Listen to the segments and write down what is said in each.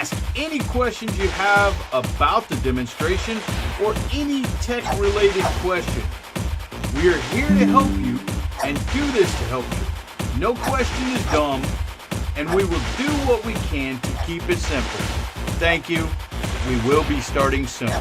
ask any questions you have about the demonstration or any tech-related question. We are here to help you and do this to help you. No question is dumb, and we will do what we can to keep it simple. Thank you. We will be starting soon.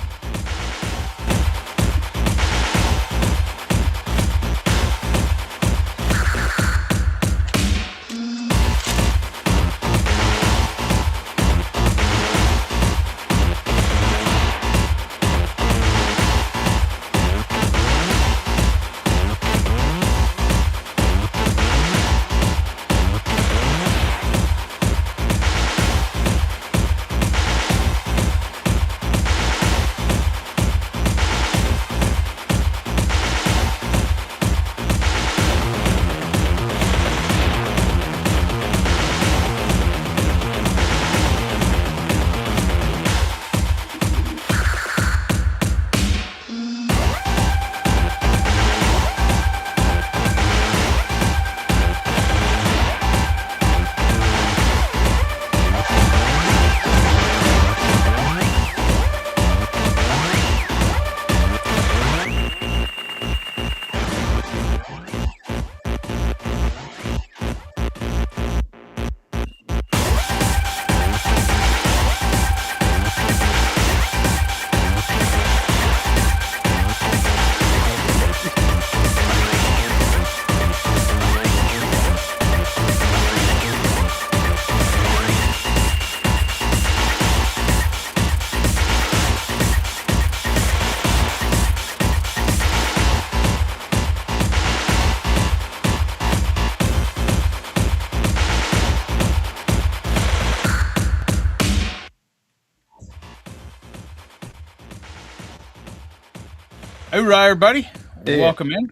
All right, everybody. Hey. Welcome in.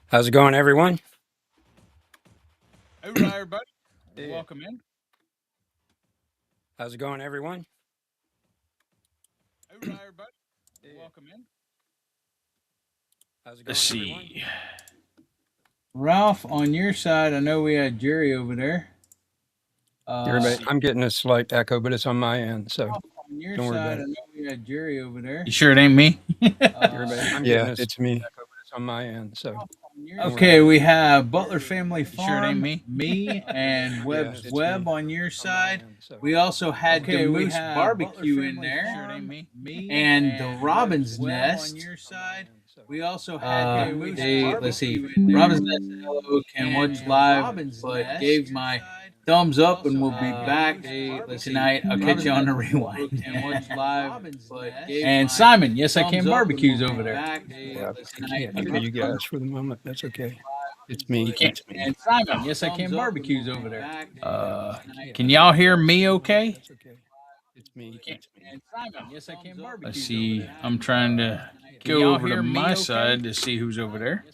How's it going, everyone? All right, everybody. Hey. Welcome in. How's it going, everyone? All right, everybody. Hey. Welcome in. How's it going, Let's everyone? see. Ralph, on your side, I know we had Jerry over there. Everybody, I'm getting a slight echo, but it's on my end, so Ralph, on your don't worry side, about I it. know we had Jerry over there. You sure it ain't me? Everybody, I'm Yeah, getting a it's me. echo, but it's on my end, so Okay, we have Butler Family Farm, sure it ain't me, and Webb's it's Web me. on your on my side. end, so We also had the we Moose have Barbecue Butler in Family there, Farm, me, and the Robin's Webb Nest on your side. So We also had the Moose they- let's see, Robin's Nest hello can watch live, but gave my thumbs up and we'll be back tonight. I'll catch you on the rewind. And watch live, and Simon, yes I can barbecues over there. Yeah, I can't hear you guys for the moment. That's okay. It's me. Can't- It's me. And Simon, yes I can barbecues over there. Can y'all hear me okay? That's okay. It's me. It's me. And Simon, yes I can barbecues. Let's see. I'm trying to go over to my side to see who's over there.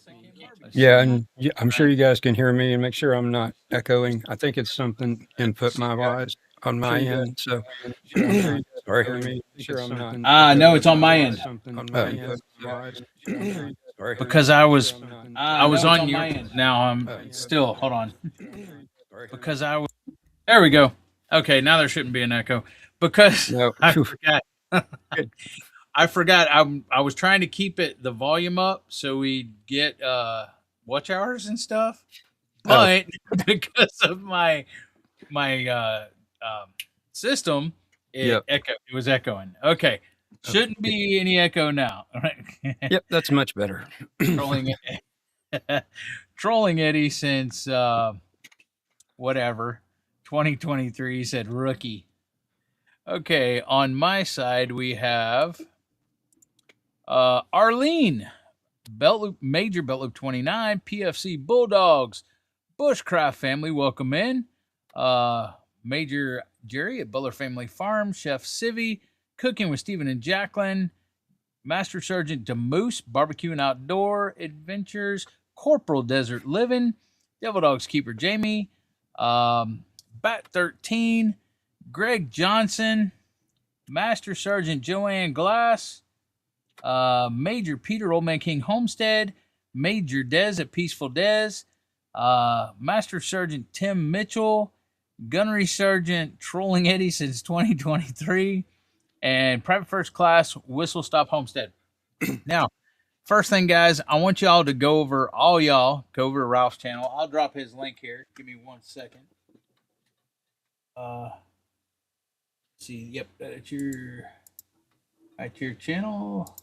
Yeah, and I'm sure you guys can hear me and make sure I'm not echoing. I think it's something input my wise on my end. So sorry, hear me. Make sure I'm not. No, it's on my end. Something on my end. Wise. Sorry, Because I was I was no, on it's your. my end. Now I'm still. Hold on. Because I was. There we go. Okay, now there shouldn't be an echo because No. I forgot. I forgot. I was trying to keep the volume up so we get watch hours and stuff, but because of my system, it was echoing. Okay, shouldn't be any echo now. Yep, that's much better. Trolling Eddie since whatever 2023 said rookie. Okay, on my side we have Arlene, Belt Loop, Major Belt Loop 29, PFC Bulldogs, Bushcraft family, welcome in. Major Jerry at Butler Family Farm, Chef Civvy, Cooking with Stephen and Jacqueline, Master Sergeant DeMoose, Barbecue and Outdoor Adventures, Corporal Desert Living, Devil Dogs Keeper Jamie, Bat 13, Greg Johnson, Master Sergeant Joanne Glass, Major Peter Old Man King Homestead, Major Dez at Peaceful Dez, Master Sergeant Tim Mitchell, Gunnery Sergeant Trolling Eddie since 2023, and Private First Class Whistle Stop Homestead. Now, first thing, guys, I want y'all to go over to Ralph's channel. I'll drop his link here. Give me 1 second. See, yep, that's your channel.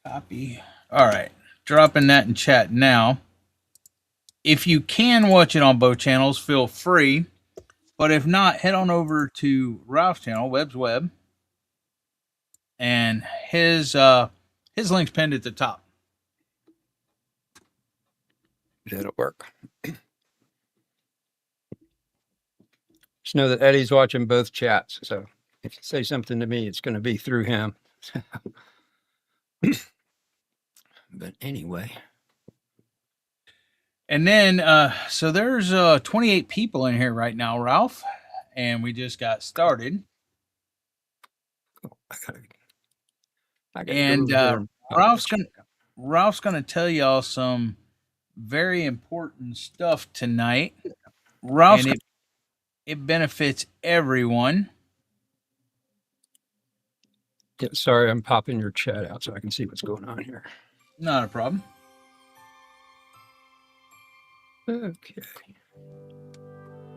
Copy. All right, dropping that in chat now. If you can watch it on both channels, feel free. But if not, head on over to Ralph's channel, Webb's Web, and his link's pinned at the top. That'll work. Just know that Eddie's watching both chats, so if you say something to me, it's going to be through him. But anyway. And then, so there's 28 people in here right now, Ralph, and we just got started. Ralph's gonna tell y'all some very important stuff tonight. And it benefits everyone. Yeah, sorry, I'm popping your chat out so I can see what's going on here. Not a problem. Okay.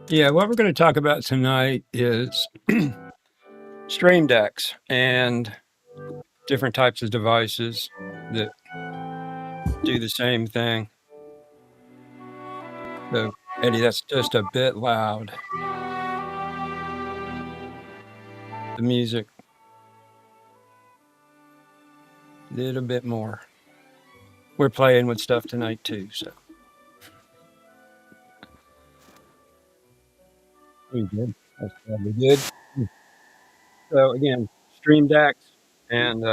Yeah, what we're going to talk about tonight is Streamdecks and different types of devices that do the same thing. So, Eddie, that's just a bit loud. The music. A little bit more. We're playing with stuff tonight too, so. Pretty good. That's probably good. So again, Streamdecks and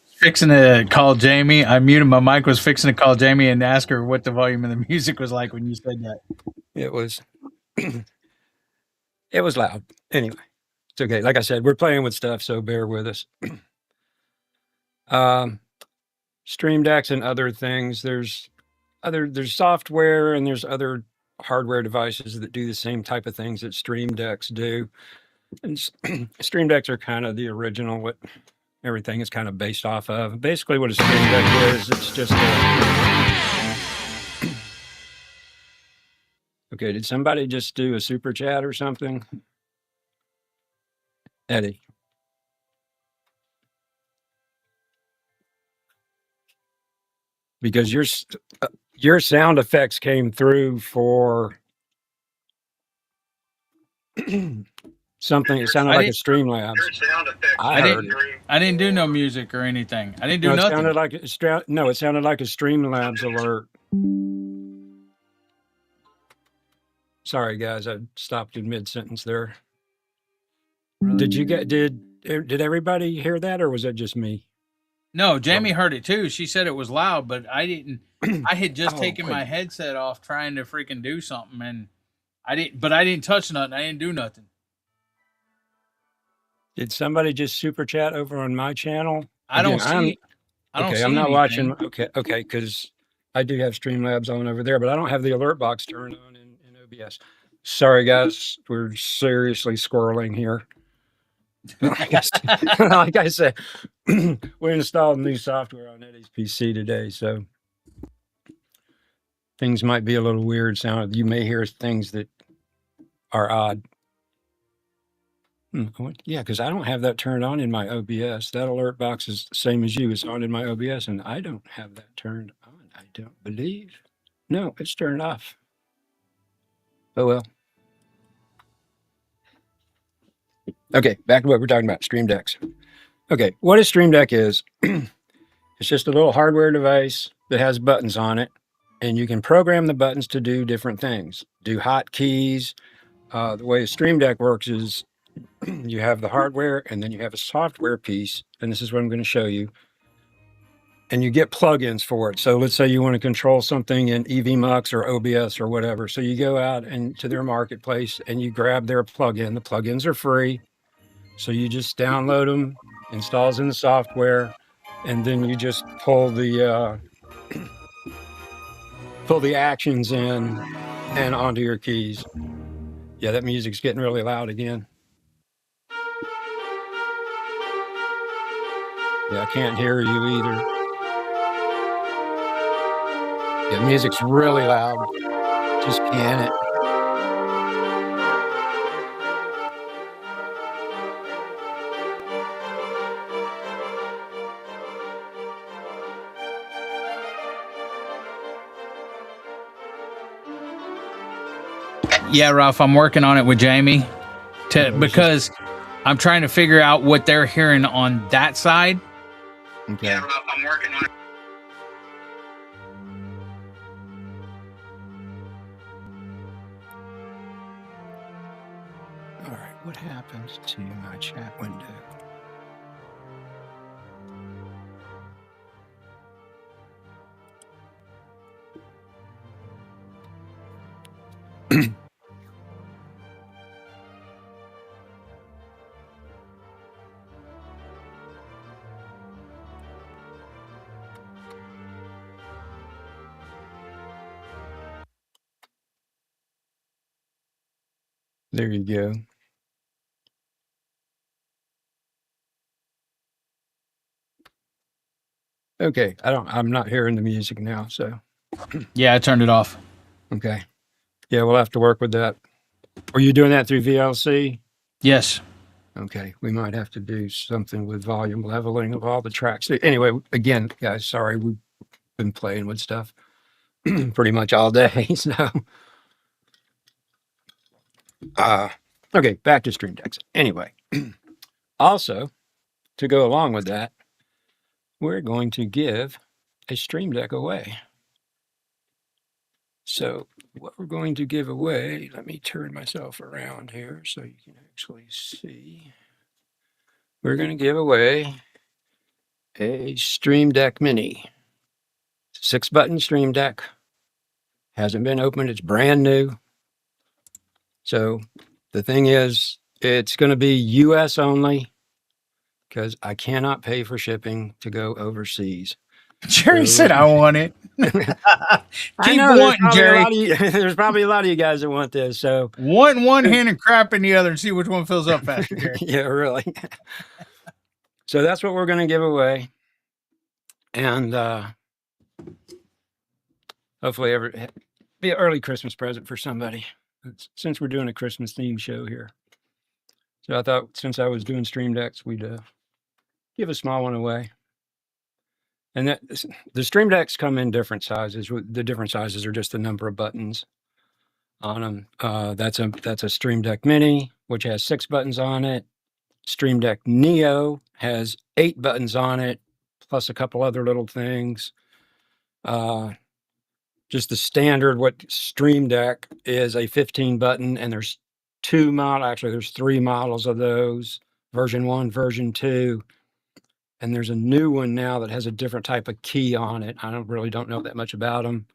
fixing to call Jamie. I muted my mic. Was fixing to call Jamie and ask her what the volume of the music was like when you said that. It was it was loud. Anyway, it's okay. Like I said, we're playing with stuff, so bear with us. Streamdecks and other things. There's software and there's other hardware devices that do the same type of things that Streamdecks do. And Streamdecks are kind of the original, what everything is kind of based off of. Basically what a Stream Deck is, it's just okay, did somebody just do a super chat or something? Eddie. Because your sound effects came through for something. It sounded like a Streamlabs. I didn't do no music or anything. I didn't do nothing. It sounded like it sounded like a Streamlabs alert. Sorry, guys, I stopped in mid sentence there. Did everybody hear that, or was that just me? No, Jamie heard it too. She said it was loud, but I didn't. I had just taken my headset off trying to freaking do something, and I didn't touch nothing. I didn't do nothing. Did somebody just super chat over on my channel? I don't see I'm not anything. watching. Okay, because I do have Streamlabs on over there, but I don't have the alert box turned on in OBS. Sorry, guys, we're seriously squirreling here. Like I said, we installed new software on Eddie's PC today, so things might be a little weird sound. You may hear things that are odd. Yeah, because I don't have that turned on in my OBS. That alert box is the same as you. It's on in my OBS, and I don't have that turned on. I don't believe. No, it's turned off. Oh, well. Okay, back to what we're talking about, Streamdecks. Okay, what a Stream Deck is, it's just a little hardware device that has buttons on it, and you can program the buttons to do different things, do hotkeys. The way a Stream Deck works is you have the hardware, and then you have a software piece, and this is what I'm going to show you, and you get plugins for it. So let's say you want to control something in EVMux or OBS or whatever. So you go out and to their marketplace, and you grab their plugin. The plugins are free. So you just download them, installs in the software, and then you just pull the actions in and onto your keys. Yeah, that music's getting really loud again. Yeah, I can't hear you either. Yeah, music's really loud. Just can it. Yeah, Ralph, I'm working on it with Jamie because I'm trying to figure out what they're hearing on that side. Okay. Yeah, Ralph, I'm working on it. All right, what happened to my chat window? There you go. Okay, I'm not hearing the music now, so. Yeah, I turned it off. Okay. Yeah, we'll have to work with that. Are you doing that through VLC? Yes. Okay, we might have to do something with volume leveling of all the tracks. Anyway, again, guys, sorry, we've been playing with stuff pretty much all day, so. Okay, back to Streamdecks. Anyway, also, to go along with that, we're going to give a Stream Deck away. So what we're going to give away, let me turn myself around here so you can actually see. We're going to give away a Stream Deck Mini. 6-button Stream Deck. Hasn't been opened. It's brand new. So the thing is, it's going to be US only because I cannot pay for shipping to go overseas. Jerry said I want it. Keep wanting, Jerry. There's probably a lot of you guys that want this. So want one hand and crap in the other and see which one fills up faster, Jerry. Yeah, really. So that's what we're going to give away. And hopefully be an early Christmas present for somebody, since we're doing a Christmas theme show here. So I thought since I was doing Stream Decks, we'd give a small one away. And that the Stream Decks come in different sizes. The different sizes are just the number of buttons on them. That's a Stream Deck Mini, which has 6 buttons on it. Stream Deck Neo has 8 buttons on it, plus a couple other little things. Just the standard what Stream Deck is a 15 button, and there's 3 models of those, version 1, version 2. And there's a new one now that has a different type of key on it. I don't know that much about them.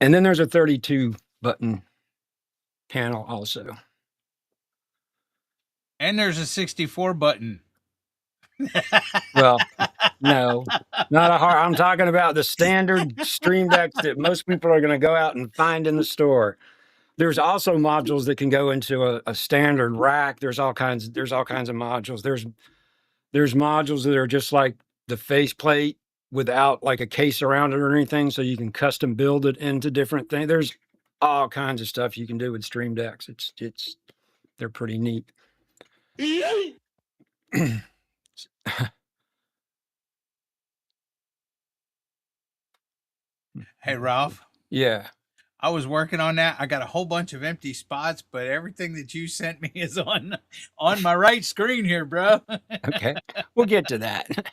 And then there's a 32 button panel also. And there's a 64 button. Well, no, not a hard. I'm talking about the standard Stream Decks that most people are going to go out and find in the store. There's also modules that can go into a standard rack. There's all kinds of modules. There's modules that are just like the faceplate without like a case around it or anything, so you can custom build it into different things. There's all kinds of stuff you can do with Stream Decks. They're pretty neat. Hey, Ralph. Yeah. I was working on that. I got a whole bunch of empty spots, but everything that you sent me is on my right screen here, bro. Okay. We'll get to that.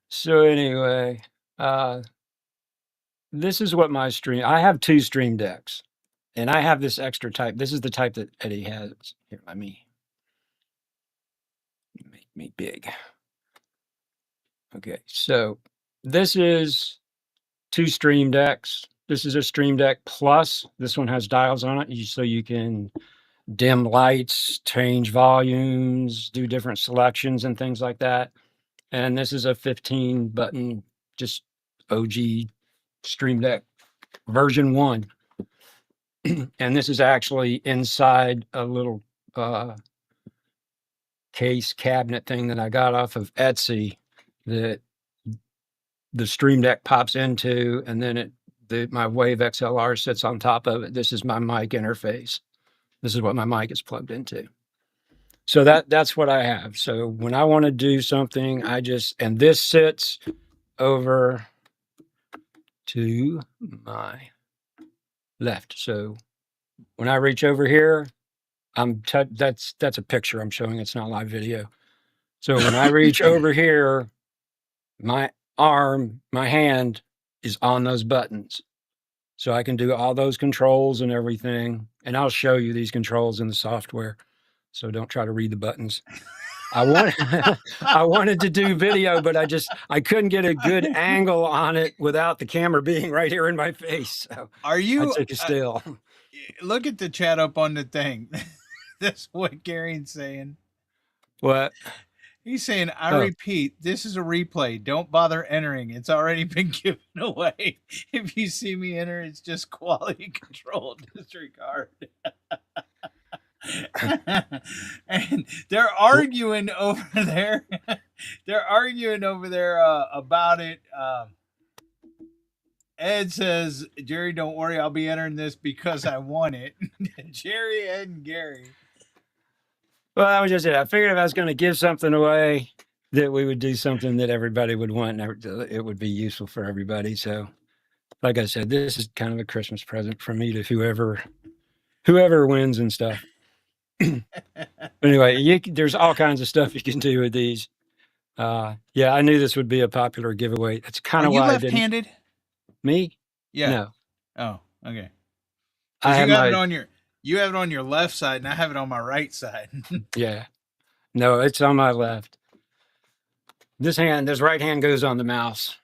So anyway, this is what I have 2 Stream Decks, and I have this extra type. This is the type that Eddie has. Here, let me make me big. Okay, so this is 2 Stream Decks. This is a Stream Deck Plus. This one has dials on it, so you can dim lights, change volumes, do different selections and things like that. And this is a 15 button, just OG Stream Deck version 1. And this is actually inside a little case cabinet thing that I got off of Etsy that the Stream Deck pops into, and then my Wave XLR sits on top of it. This is my mic interface. This is what my mic is plugged into. So that's what I have. So when I want to do something, and this sits over to my left. So when I reach over here, that's a picture I'm showing. It's not live video. So when I reach over here, my hand is on those buttons. So I can do all those controls and everything. And I'll show you these controls in the software. So don't try to read the buttons. I wanted to do video, but I couldn't get a good angle on it without the camera being right here in my face. So I took a still. Look at the chat up on the thing. That's what Gary's saying. What? He's saying, I repeat, this is a replay. Don't bother entering. It's already been given away. If you see me enter, it's just quality control. Disregard. And they're arguing over there. About it. Ed says, Jerry, don't worry. I'll be entering this because I want it. Jerry, Ed, and Gary. Well, that was just it. I figured if I was going to give something away, that we would do something that everybody would want, and it would be useful for everybody. So, like I said, this is kind of a Christmas present from me to whoever wins and stuff. Anyway, there's all kinds of stuff you can do with these. Yeah, I knew this would be a popular giveaway. That's kind of why I didn't. Are you left-handed? Me? Yeah. No. Oh, okay. You have it on your left side, and I have it on my right side. Yeah. No, it's on my left. This right hand goes on the mouse.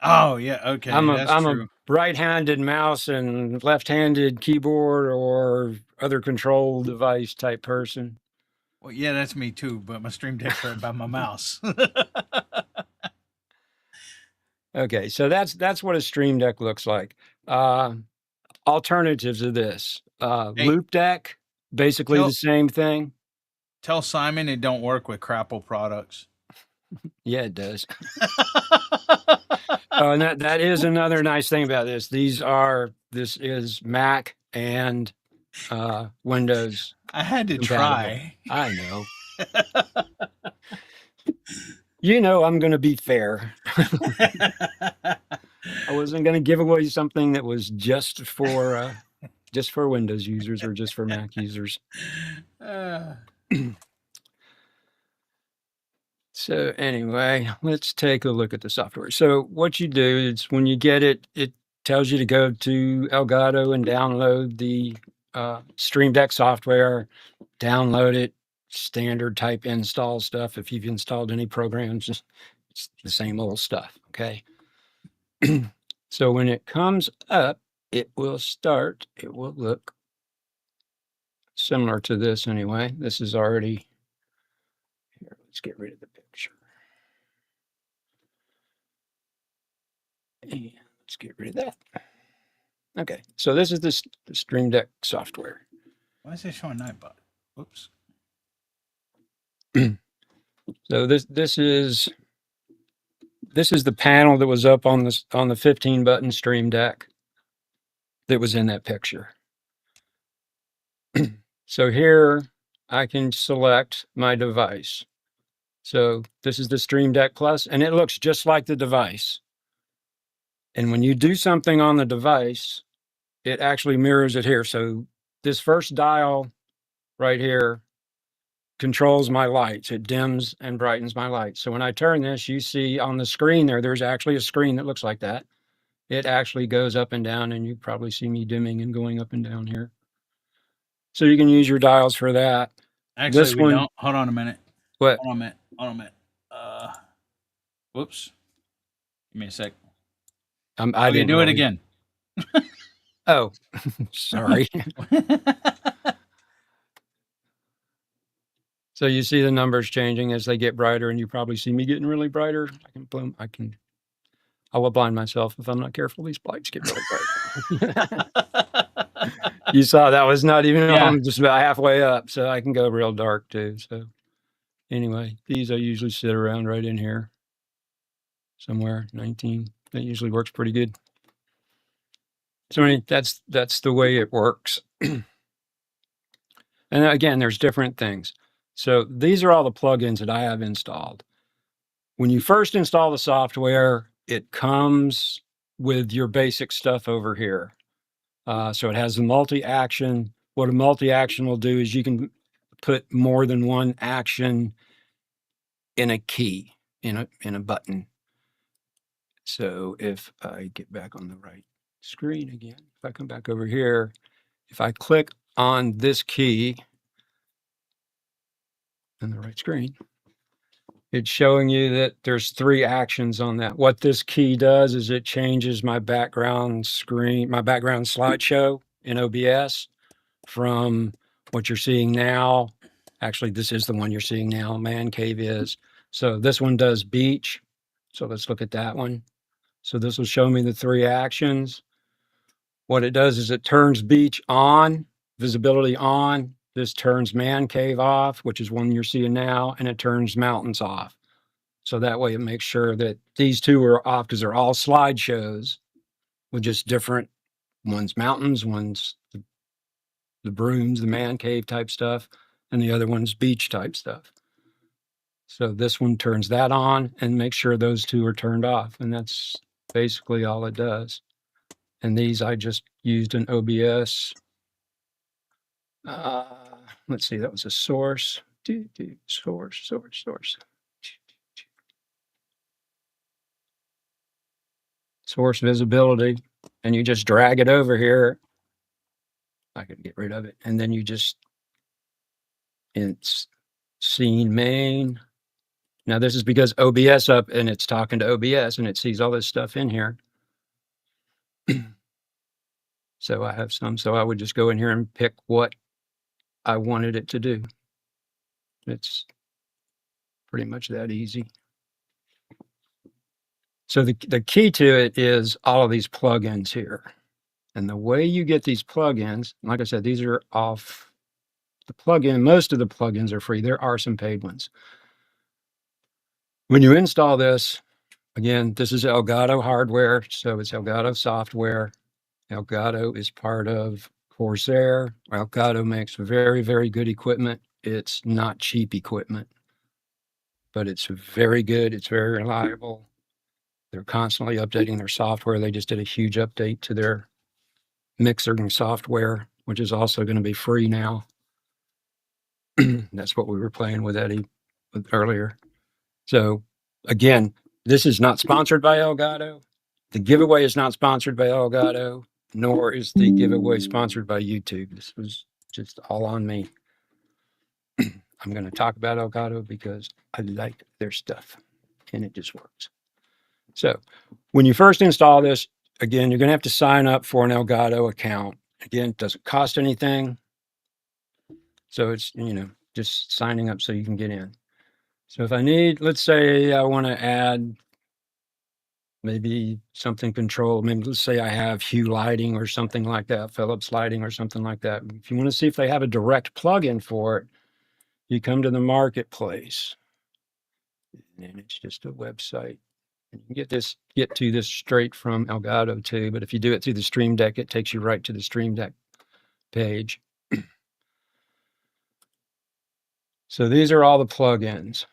Oh, yeah. Okay. I'm a right-handed mouse and left-handed keyboard or other control device type person. Well, yeah, that's me too, but my Stream Deck's right by my mouse. Okay, so that's what a Stream Deck looks like. Alternatives of this. Loop Deck, basically the same thing. Tell Simon it don't work with Crapple products. Yeah, it does. Oh, and that is another nice thing about this. This is Mac and Windows. I had to try. I know. You know, I'm going to be fair. I wasn't going to give away something that was just for Windows users or just for Mac users. So anyway, let's take a look at the software. So what you do is when you get it, it tells you to go to Elgato and download the Stream Deck software, download it, standard type install stuff. If you've installed any programs, it's the same old stuff. Okay. So when it comes up, it will look similar to this anyway. This is already here. Let's get rid of the picture. And let's get rid of that. Okay. So this is the Stream Deck software. Why is it showing Nightbot? Whoops. So this is the panel that was up on the 15-button Stream Deck that was in that picture. So here I can select my device. So this is the Stream Deck Plus, and it looks just like the device. And when you do something on the device, it actually mirrors it here. So this first dial right here controls my lights. It dims and brightens my lights. So when I turn this, you see on the screen there's actually a screen that looks like that. It actually goes up and down, and you probably see me dimming and going up and down here. So you can use your dials for that. Actually, we don't. Hold on a minute. What? Hold on a minute. Whoops. Give me a sec. I didn't do it again. Oh, sorry. So you see the numbers changing as they get brighter, and you probably see me getting really brighter. I will blind myself if I'm not careful. These lights get really bright. You saw that was not even Yeah. I'm just about halfway up, so I can go real dark too. So anyway, these I usually sit around right in here somewhere, 19. That usually works pretty good. So that's the way it works. And again, there's different things. So these are all the plugins that I have installed. When you first install the software, it comes with your basic stuff over here. So it has the multi-action. What a multi-action will do is you can put more than one action in a key, in a button. So if I get back on the right screen again, if I come back over here, if I click on this key on the right screen, it's showing you that there's 3 actions on that. What this key does is it changes my background screen, my background slideshow in OBS from what you're seeing now. Actually, this is the one you're seeing now, Man Cave is. So this one does beach. So let's look at that one. So this will show me the 3 actions. What it does is it turns beach on, visibility on. This turns Man Cave off, which is one you're seeing now, and it turns mountains off. So that way it makes sure that these 2 are off because they're all slideshows with just different one's mountains, one's the brooms, the man cave type stuff, and the other one's beach type stuff. So this one turns that on and makes sure those 2 are turned off. And that's basically all it does. And these I just used in OBS. Let's see, that was a source. Source. Source visibility. And you just drag it over here. I could get rid of it. And then you just, it's scene main. Now this is because OBS up and it's talking to OBS and it sees all this stuff in here. So I have some, so I would just go in here and pick what I wanted it to do. It's pretty much that easy. So the key to it is all of these plugins here. And the way you get these plugins, like I said, these are off the plugin. Most of the plugins are free. There are some paid ones. When you install this, again, this is Elgato hardware, so it's Elgato software. Elgato is part of Corsair. Elgato makes very, very good equipment. It's not cheap equipment, but it's very good. It's very reliable. They're constantly updating their software. They just did a huge update to their mixing software, which is also going to be free now. That's what we were playing with Eddie earlier. So again, this is not sponsored by Elgato. The giveaway is not sponsored by Elgato, nor is the giveaway sponsored by YouTube. This was just all on me. I'm going to talk about Elgato because I like their stuff and it just works. So when you first install this, again, you're going to have to sign up for an Elgato account. Again, it doesn't cost anything. So it's, just signing up so you can get in. So if I need, let's say I want to add maybe something control, maybe let's say I have Hue lighting or something like that, Philips lighting or something like that. If you want to see if they have a direct plugin for it, you come to the marketplace and it's just a website. And you can get to this straight from Elgato too, but if you do it through the Stream Deck, it takes you right to the Stream Deck page. So these are all the plugins,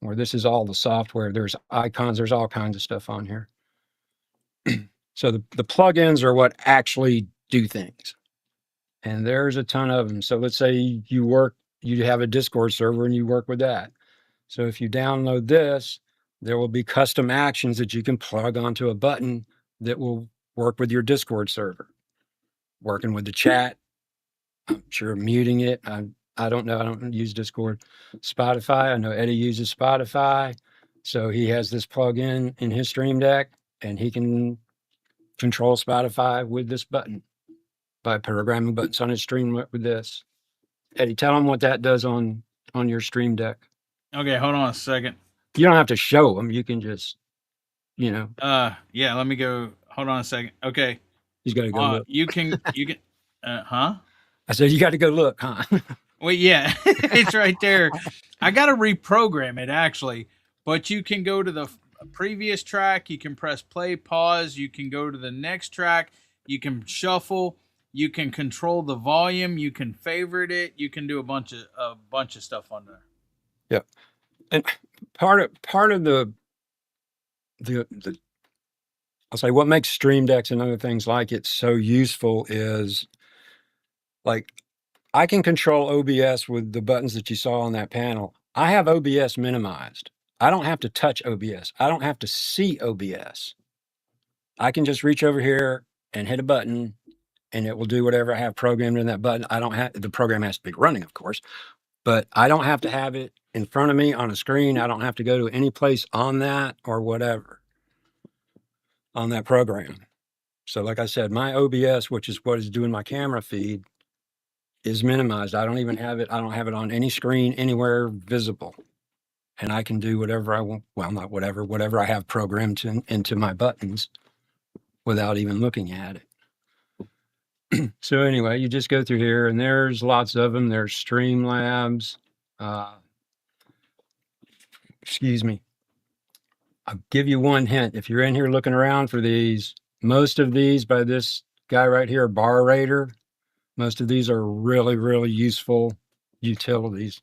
or this is all the software. There's icons, there's all kinds of stuff on here. So the plugins are what actually do things. And there's a ton of them. So let's say you have a Discord server and you work with that. So if you download this, there will be custom actions that you can plug onto a button that will work with your Discord server. Working with the chat, I'm sure muting it. I don't know. I don't use Discord. Spotify, I know Eddie uses Spotify. So he has this plug-in in his Stream Deck and he can control Spotify with this button by programming buttons on his stream with this. Eddie, tell them what that does on your Stream Deck. Okay, hold on a second. You don't have to show them. You can just, Yeah, let me go. Hold on a second. Okay. He's got to go look. You can Huh? I said, you got to go look, huh? Well, yeah, it's right there. I got to reprogram it actually, but you can go to the previous track. You can press play, pause. You can go to the next track. You can shuffle. You can control the volume. You can favorite it. You can do a bunch of stuff on there. Yeah, and part of the I'll say what makes Stream Decks and other things like it so useful is like I can control OBS with the buttons that you saw on that panel. I have OBS minimized. I don't have to touch OBS. I don't have to see OBS. I can just reach over here and hit a button and it will do whatever I have programmed in that button. I don't have, the program has to be running, of course, but I don't have to have it in front of me on a screen. I don't have to go to any place on that or whatever on that program. So like I said, my OBS, which is what is doing my camera feed, is minimized. I don't even have it. I don't have it on any screen anywhere visible. And I can do whatever I want. Well, not whatever I have programmed into my buttons without even looking at it. So anyway, you just go through here and there's lots of them. There's Streamlabs. Excuse me. I'll give you one hint. If you're in here looking around for these, most of these by this guy right here, Bar Raider, most of these are really, really useful utilities.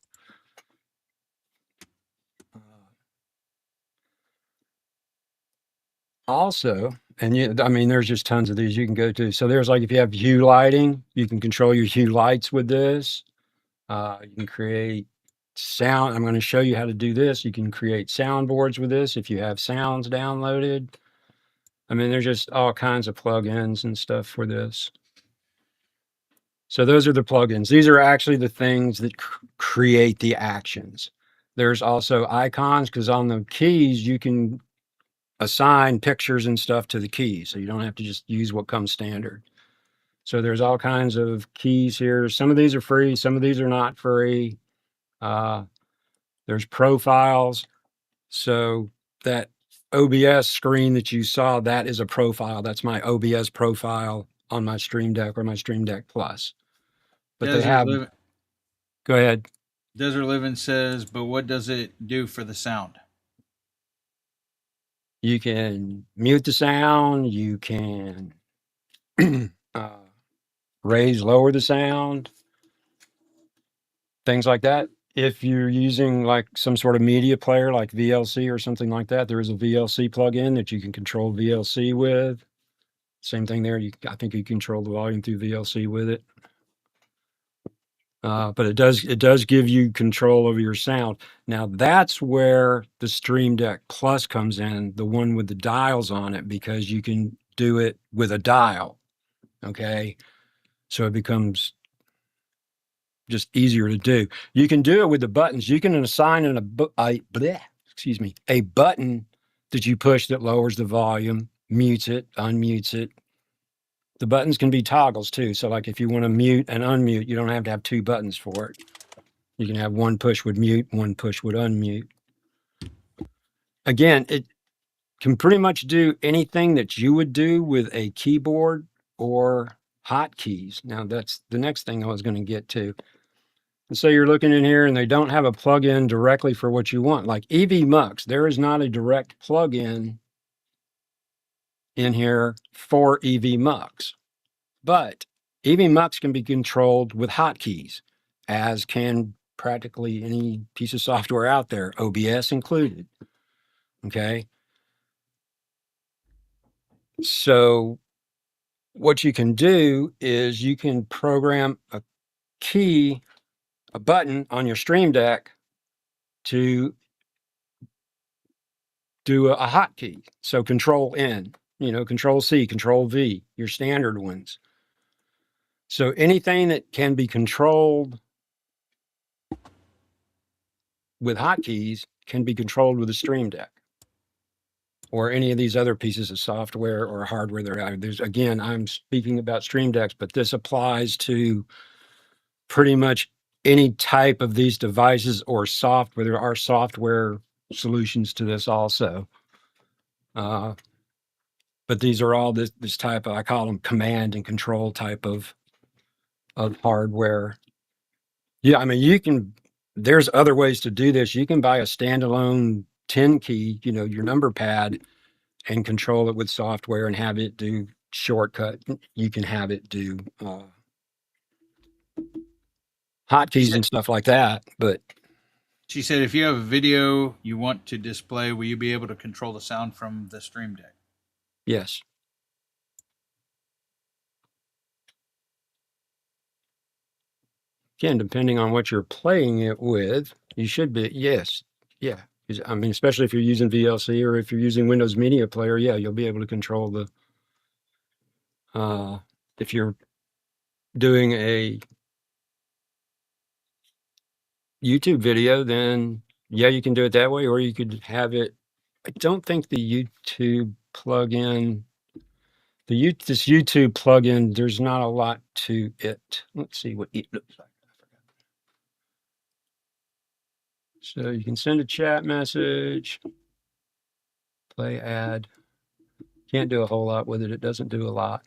Also, and I mean, there's just tons of these you can go to. So there's like, if you have hue lighting, you can control your hue lights with this. You can create sound. I'm going to show you how to do this. You can create soundboards with this if you have sounds downloaded. I mean, there's just all kinds of plugins and stuff for this. So those are the plugins. These are actually the things that create the actions. There's also icons because on the keys, you can assign pictures and stuff to the keys. So you don't have to just use what comes standard. So there's all kinds of keys here. Some of these are free. Some of these are not free. There's profiles. So that OBS screen that you saw, that is a profile. That's my OBS profile on my Stream Deck or my Stream Deck Plus. But they have, go ahead. Desert Living says, but what does it do for the sound? You can mute the sound. You can raise, lower the sound, things like that. If you're using like some sort of media player like VLC or something like that, there is a VLC plugin that you can control VLC with. Same thing there. I think you control the volume through VLC with it. But it does give you control over your sound. Now that's where the Stream Deck Plus comes in, the one with the dials on it, because you can do it with a dial. Okay, so it becomes just easier to do. You can do it with the buttons. You can assign a button that you push that lowers the volume, mutes it, unmutes it. The buttons can be toggles too. So like if you want to mute and unmute, you don't have to have two buttons for it. You can have one push would mute, one push would unmute. Again, it can pretty much do anything that you would do with a keyboard or hotkeys. Now that's the next thing I was going to get to. And so you're looking in here and they don't have a plugin directly for what you want. Like EV Mux, there is not a direct plugin in here for EV Mux. But EV Mux can be controlled with hotkeys, as can practically any piece of software out there, OBS included. Okay. So what you can do is you can program a key, a button on your Stream Deck to do a hotkey. So Control N, Control C, Control V, your standard ones. So anything that can be controlled with hotkeys can be controlled with a Stream Deck or any of these other pieces of software or hardware that are out. There's, again, I'm speaking about Stream Decks, but this applies to pretty much any type of these devices or software. There are software solutions to this also. But these are all this type of, I call them command and control type of of hardware. Yeah, I mean, you can, there's other ways to do this. You can buy a standalone 10 key, your number pad, and control it with software and have it do shortcut. You can have it do hotkeys and stuff like that. But she said, if you have a video you want to display, will you be able to control the sound from the Stream Deck? yes. Again, depending on what you're playing it with, you should be, yes. Yeah. I mean, especially if you're using VLC or if you're using Windows Media Player, yeah, you'll be able to control the, if you're doing a YouTube video, then yeah, you can do it that way, or you could have it. I don't think the YouTube plugin, this YouTube plugin, there's not a lot to it. Let's see what it looks like. So you can send a chat message, play ad. Can't do a whole lot with it. It doesn't do a lot.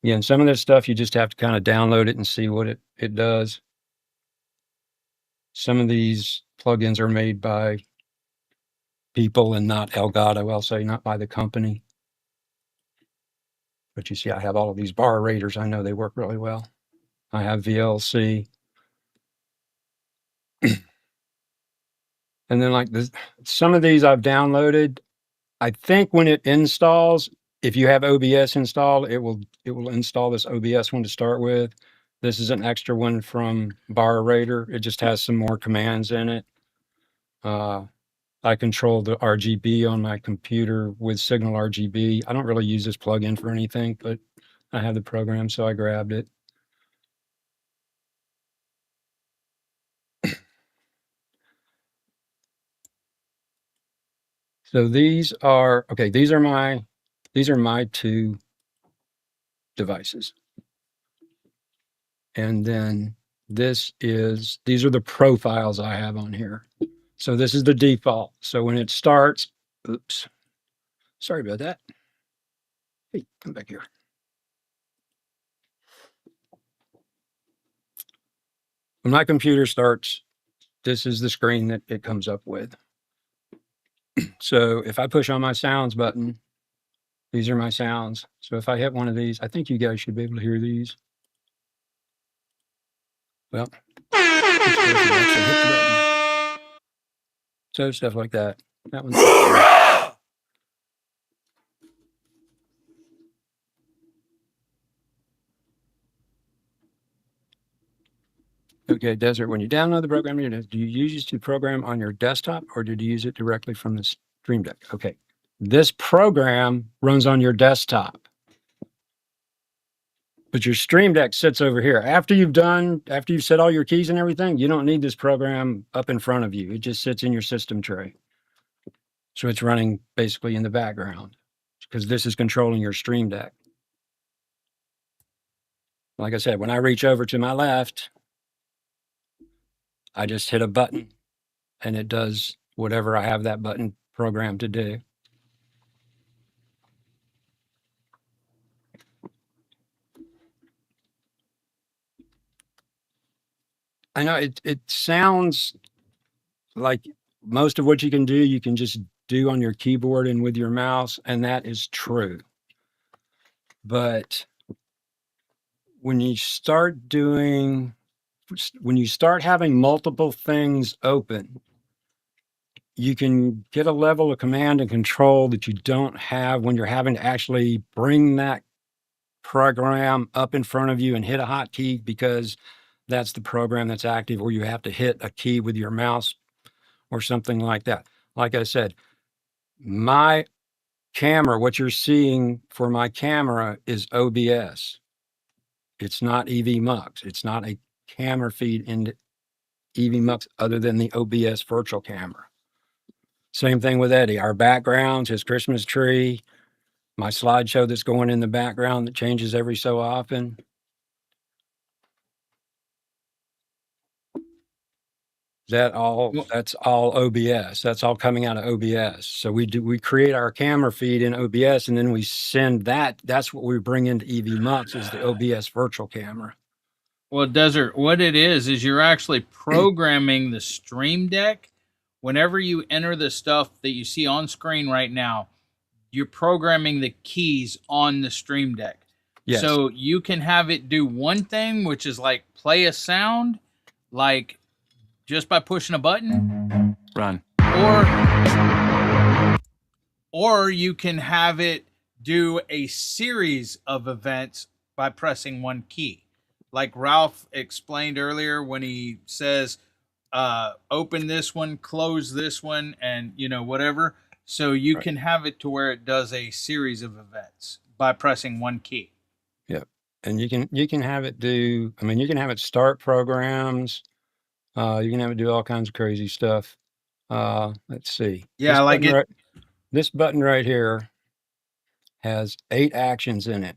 Yeah, and some of this stuff you just have to kind of download it and see what it does. Some of these plugins are made by people and not Elgato, I'll say, not by the company. But you see, I have all of these bar raters. I know they work really well. I have VLC. And then like this, some of these I've downloaded. I think when it installs, if you have OBS installed, it will install this OBS one to start with. This is an extra one from Bar Raider. It just has some more commands in it. I control the RGB on my computer with Signal RGB. I don't really use this plugin for anything, but I have the program, so I grabbed it. So these are my two devices. And then these are the profiles I have on here. So this is the default. So when it starts, oops, sorry about that. Hey, come back here. When my computer starts, this is the screen that it comes up with. So if I push on my sounds button, these are my sounds. So if I hit one of these, I think you guys should be able to hear these. Well, so stuff like that. That one's okay, Desert. When you download the program, do you use it to program on your desktop or did you use it directly from the Stream Deck? Okay, this program runs on your desktop, but your Stream Deck sits over here. After you've set all your keys and everything, you don't need this program up in front of you. It just sits in your system tray. So it's running basically in the background because this is controlling your Stream Deck. Like I said, when I reach over to my left, I just hit a button and it does whatever I have that button programmed to do. I know it sounds like most of what you can do, you can just do on your keyboard and with your mouse, and that is true. But when you start having multiple things open, you can get a level of command and control that you don't have when you're having to actually bring that program up in front of you and hit a hotkey because that's the program that's active, or you have to hit a key with your mouse or something like that. Like I said, my camera, what you're seeing for my camera is OBS. It's not EVMux. It's not a camera feed into EVMux other than the OBS virtual camera. Same thing with Eddie. Our backgrounds, his Christmas tree, my slideshow that's going in the background that changes every so often. that's all OBS. That's all coming out of OBS. So we create our camera feed in OBS, and then we send that. That's what we bring into EVMux is the OBS virtual camera. Well, Desert, what it is you're actually programming the Stream Deck. Whenever you enter the stuff that you see on screen right now, you're programming the keys on the Stream Deck. Yes. So you can have it do one thing, which is like play a sound, like just by pushing a button. Run. Or you can have it do a series of events by pressing one key. Like Ralph explained earlier when he says, open this one, close this one, and whatever. So you can have it to where it does a series of events by pressing one key. Yep. And you can have it do, you can have it start programs. You can have it do all kinds of crazy stuff. Let's see. Yeah, I like it. This button right here has 8 actions in it.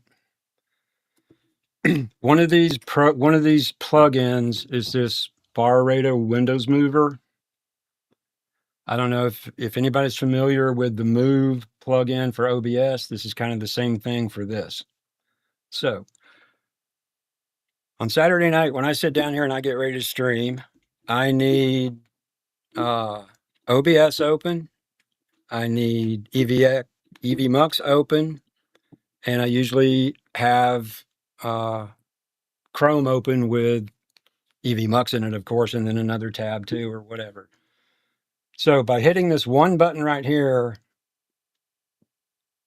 One of these plugins is this bar radio Windows mover. I don't know if anybody's familiar with the Move plugin for OBS. This is kind of the same thing for this. So on Saturday night, when I sit down here and I get ready to stream, I need OBS open. I need EVMux open. And I usually have Chrome open with EVMux in it, of course, and then another tab too, or whatever. So by hitting this one button right here,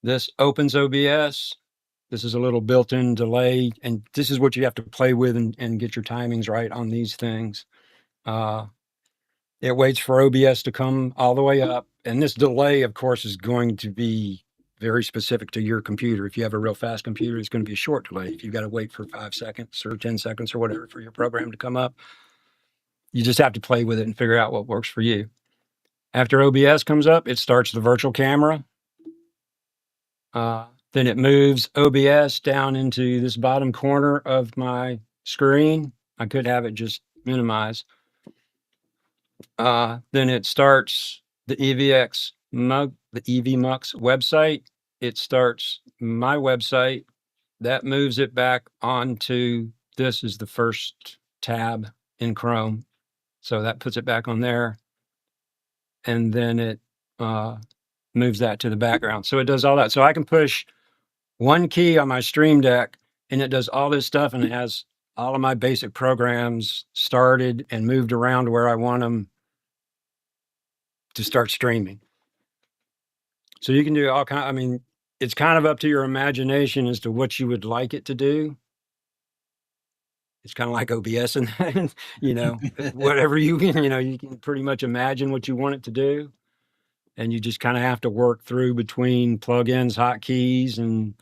this opens OBS. This is a little built-in delay, and this is what you have to play with and get your timings right on these things. It waits for OBS to come all the way up, and this delay, of course, is going to be very specific to your computer. If you have a real fast computer, it's going to be a short delay. If you've got to wait for 5 seconds or 10 seconds or whatever for your program to come up, you just have to play with it and figure out what works for you. After OBS comes up, it starts the virtual camera. Then it moves OBS down into this bottom corner of my screen. I could have it just minimized. Then it starts the EVMux website. It starts my website. That moves it back onto, this is the first tab in Chrome. So that puts it back on there. And then it moves that to the background. So it does all that. So I can push one key on my Stream Deck and it does all this stuff, and it has all of my basic programs started and moved around to where I want them to start streaming. So you can do all kind. It's kind of up to your imagination as to what you would like it to do. It's kind of like OBS and whatever you can pretty much imagine what you want it to do. And you just kind of have to work through between plugins, hotkeys, and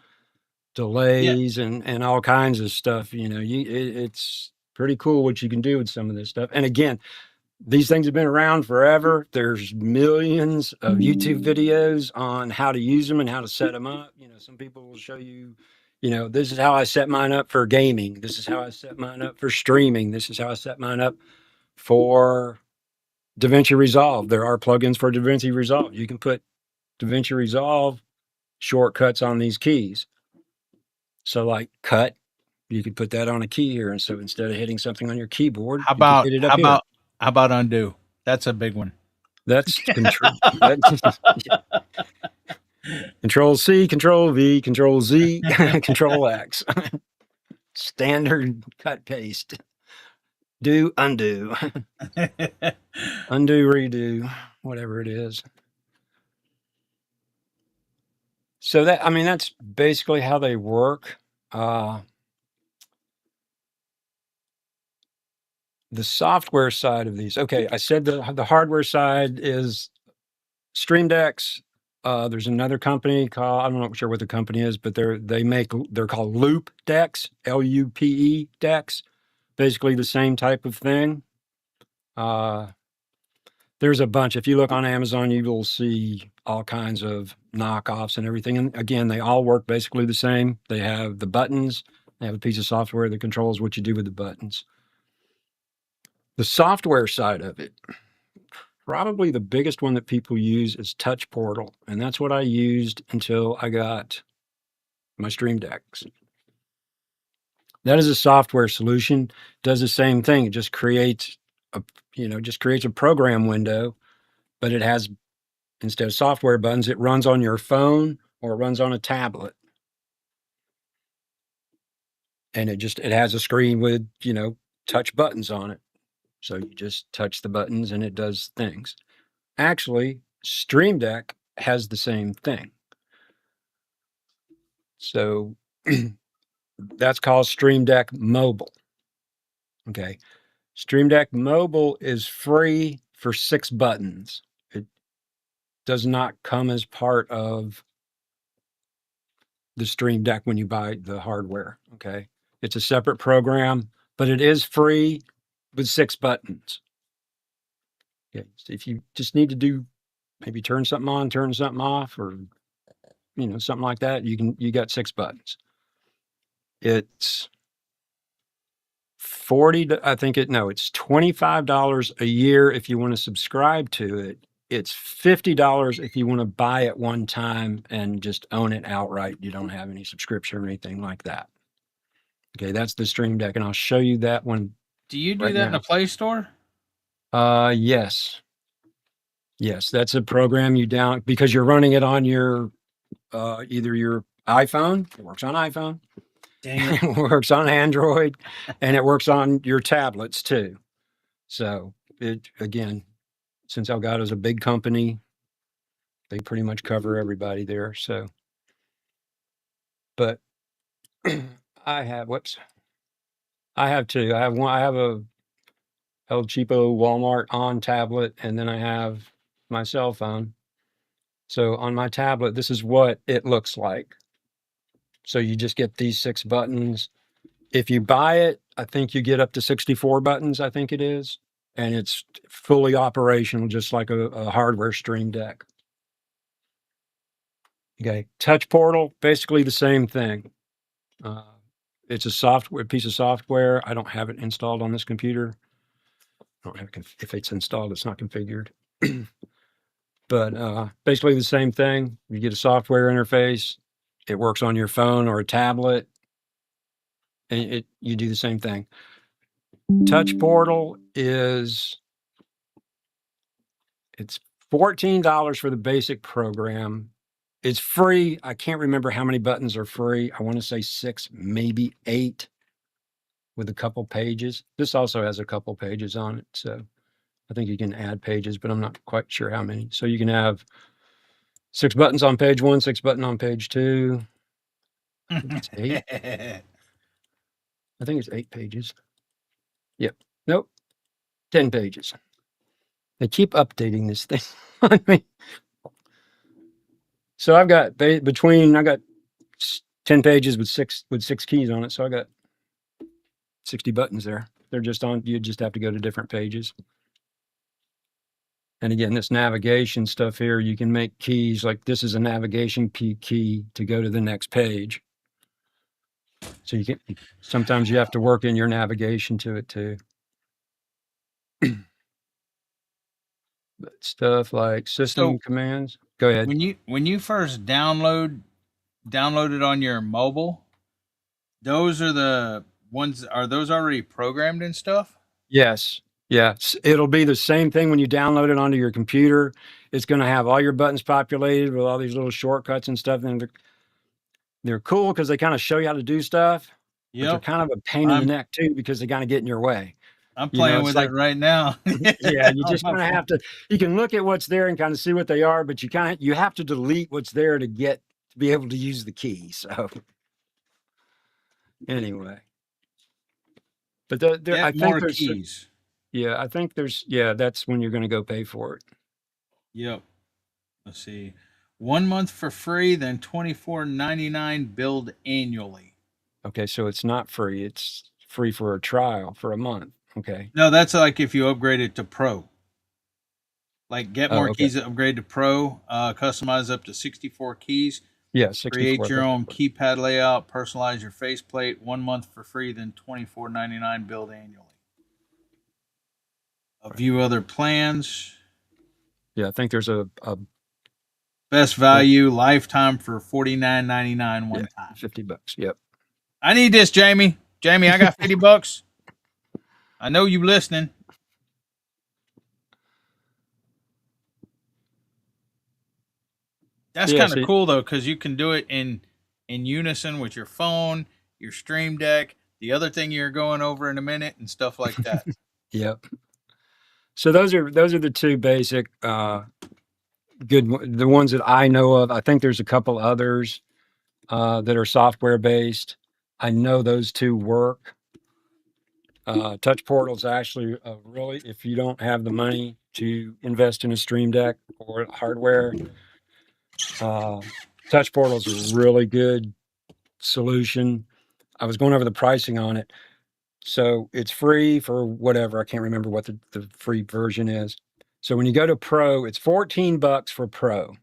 delays, and all kinds of stuff. It's pretty cool what you can do with some of this stuff. And again, these things have been around forever. There's millions of YouTube videos on how to use them and how to set them up. Some people will show you, this is how I set mine up for gaming. This is how I set mine up for streaming. This is how I set mine up for DaVinci Resolve. There are plugins for DaVinci Resolve. You can put DaVinci Resolve shortcuts on these keys. So like cut, you could put that on a key here. And so instead of hitting something on your keyboard, how about undo? That's a big one. That's Control C, Control V, Control Z, Control X. Standard cut paste. Do, undo. Undo, redo, whatever it is. So that's basically how they work. The software side of these. Okay, I said the hardware side is Streamdecks. There's another company called, I'm not sure what the company is, but they're called Loop Decks, Lupe Decks. Basically the same type of thing. There's a bunch. If you look on Amazon, you will see all kinds of knockoffs and everything. And again, they all work basically the same. They have the buttons. They have a piece of software that controls what you do with the buttons. The software side of it, probably the biggest one that people use is Touch Portal, and that's what I used until I got my Streamdecks. That is a software solution. Does the same thing. It just creates a program window, but it has, instead of software buttons, it runs on your phone or it runs on a tablet. And it has a screen with, touch buttons on it. So you just touch the buttons and it does things. Actually, Stream Deck has the same thing. So that's called Stream Deck Mobile. Okay. Stream Deck Mobile is free for 6 buttons. It does not come as part of the Stream Deck when you buy the hardware. Okay. It's a separate program, but it is free with 6 buttons. Okay. So if you just need to do, maybe turn something on, turn something off, or something like that, you got 6 buttons. It's it's $25 a year if you want to subscribe to it. It's $50 if you want to buy it one time and just own it outright. You don't have any subscription or anything like that. Okay, that's the Stream Deck, and I'll show you that one. Do you do that in the Play Store? Yes. Yes, that's a program you down because you're running it on your either your iPhone. It works on iPhone. Dang it. It works on Android, and it works on your tablets too. So it, again, since Elgato's a big company, they pretty much cover everybody there. So, but I have two. I have one. I have a El Cheapo Walmart on tablet, and then I have my cell phone. So on my tablet, this is what it looks like. So you just get these 6 buttons. If you buy it, I think you get up to 64 buttons, I think it is. And it's fully operational, just like a hardware Stream Deck. Okay. Touch Portal, basically the same thing. It's a piece of software. I don't have it installed on this computer. I don't have if it's installed, it's not configured. But basically the same thing. You get a software interface. It works on your phone or a tablet. And you do the same thing. Touch Portal it's $14 for the basic program. It's free. I can't remember how many buttons are free. I want to say 6, maybe 8 with a couple pages. This also has a couple pages on it. So I think you can add pages, but I'm not quite sure how many. So you can have 6 buttons on page 1, 6 buttons on page 2. I think it's 8. I think it's 8 pages. Yep. Nope. 10 pages. They keep updating this thing on me. So I've got 10 pages with 6 keys on it. So I got 60 buttons there. They're just on, you just have to go to different pages. And again, this navigation stuff here, you can make keys, like this is a navigation key to go to the next page. So sometimes you have to work in your navigation to it too. But stuff like system commands. Go ahead. When you first download it on your mobile, those are the ones. Are those already programmed and stuff? Yes. Yeah. It'll be the same thing when you download it onto your computer. It's going to have all your buttons populated with all these little shortcuts and stuff. And they're cool because they kind of show you how to do stuff. But they're kind of a pain in the neck too because they kind of get in your way. I'm playing with it right now. Yeah, you just kind of have to. You can look at what's there and kind of see what they are, but you have to delete what's there to be able to use the key. So anyway, but I think there's keys. Yeah, I think that's when you're going to go pay for it. Yep. Let's see. 1 month for free, then $24.99 billed annually. Okay, so it's not free. It's free for a trial for a month. Okay. No, that's like if you upgrade it to Pro. Like get more keys, upgrade to Pro, customize up to 64 keys. Yeah, 64. Create your own keypad layout, personalize your faceplate. 1 month for free, then $24.99 billed annually. View other plans. Yeah, I think there's a Best value lifetime for $49.99 one time. $50. Yep. I need this, Jamie. Jamie, I got $50. I know you listening. That's Yeah, kind of cool though, because you can do it in unison with your phone, your Stream Deck, the other thing you're going over in a minute, and stuff like that. Yep. So those are the two basic the ones that I know of. I think there's a couple others that are software based. I know those two work. Touch Portal's actually really, if you don't have the money to invest in a Stream Deck or hardware, Touch Portal's a really good solution. I was going over the pricing on it. So it's free for whatever. I can't remember what the free version is. So when you go to Pro, it's $14 for Pro.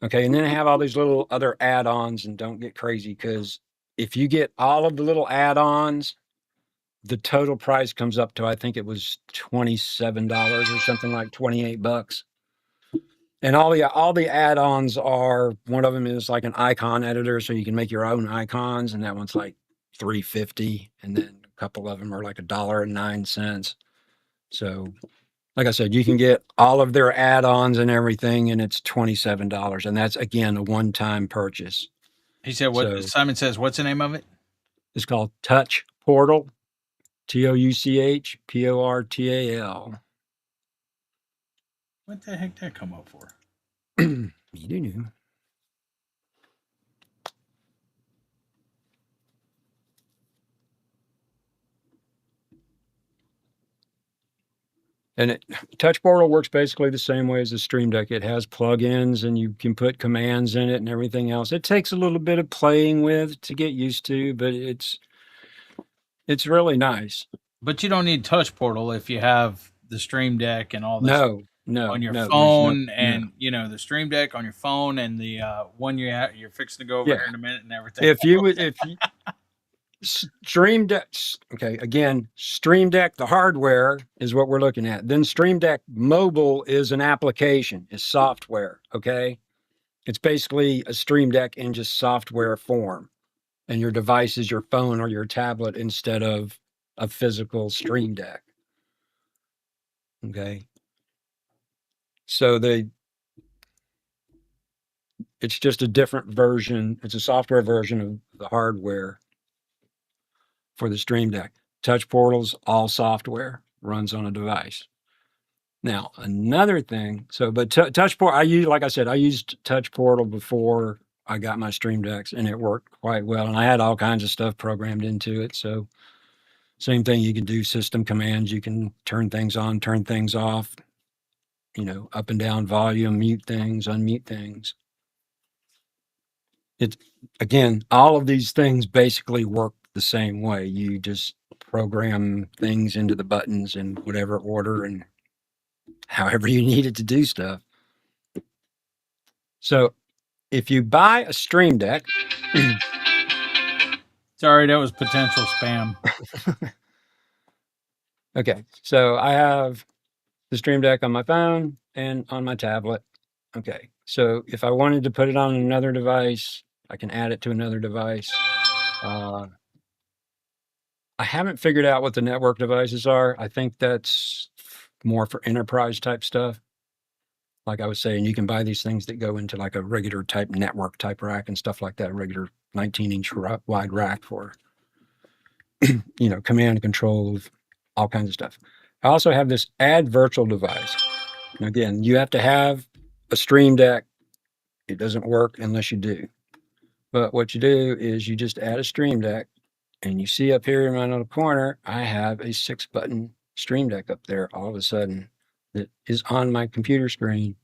Okay. And then I have all these little other add-ons, and don't get crazy, because if you get all of the little add-ons, the total price comes up to, I think it was $27 or something, like $28. And all the add-ons are, one of them is like an icon editor, so you can make your own icons, and that one's like $3.50, and then a couple of them are like $1.09. So like I said, you can get all of their add-ons and everything, and it's $27, and that's, again, a one-time purchase. He said, "What?" So Simon says, "What's the name of it?" it's called Touch Portal, TOUCHPORTAL. What the heck did that come up for? You do know. And Touch Portal works basically the same way as the Stream Deck. It has plugins, and you can put commands in it and everything else. It takes a little bit of playing with to get used to, but it's really nice. But you don't need Touch Portal if you have the Stream Deck and all this on your phone, and the Stream Deck on your phone, and the one you're fixing to go over here in a minute, and everything. If you Stream Deck, okay, again, Stream Deck, the hardware is what we're looking at. Then Stream Deck Mobile is an application, is software, okay? It's basically a Stream Deck in just software form, and your device is your phone or your tablet instead of a physical Stream Deck, okay? So it's just a different version. It's a software version of the hardware for the Stream Deck. Touch Portal's all software, runs on a device. Now, another thing, but Touch Portal, like I said, I used Touch Portal before I got my Stream Decks, and it worked quite well. And I had all kinds of stuff programmed into it. So same thing, you can do system commands. You can turn things on, turn things off, up and down volume, mute things, unmute things. It's, again, all of these things basically work the same way. You just program things into the buttons in whatever order and however you need it to do stuff. So if you buy a Stream Deck, sorry, that was potential spam. Okay, so I have the Stream Deck on my phone and on my tablet. Okay, so if I wanted to put it on another device, I can add it to another device. I haven't figured out what the network devices are. I think that's more for enterprise type stuff. Like I was saying, you can buy these things that go into like a regular type network type rack and stuff like that, a regular 19-inch wide rack for, command and control of all kinds of stuff. I also have this add virtual device. And again, you have to have a Stream Deck. It doesn't work unless you do. But what you do is you just add a Stream Deck, and you see up here in my little corner, I have a 6-button Stream Deck up there all of a sudden that is on my computer screen.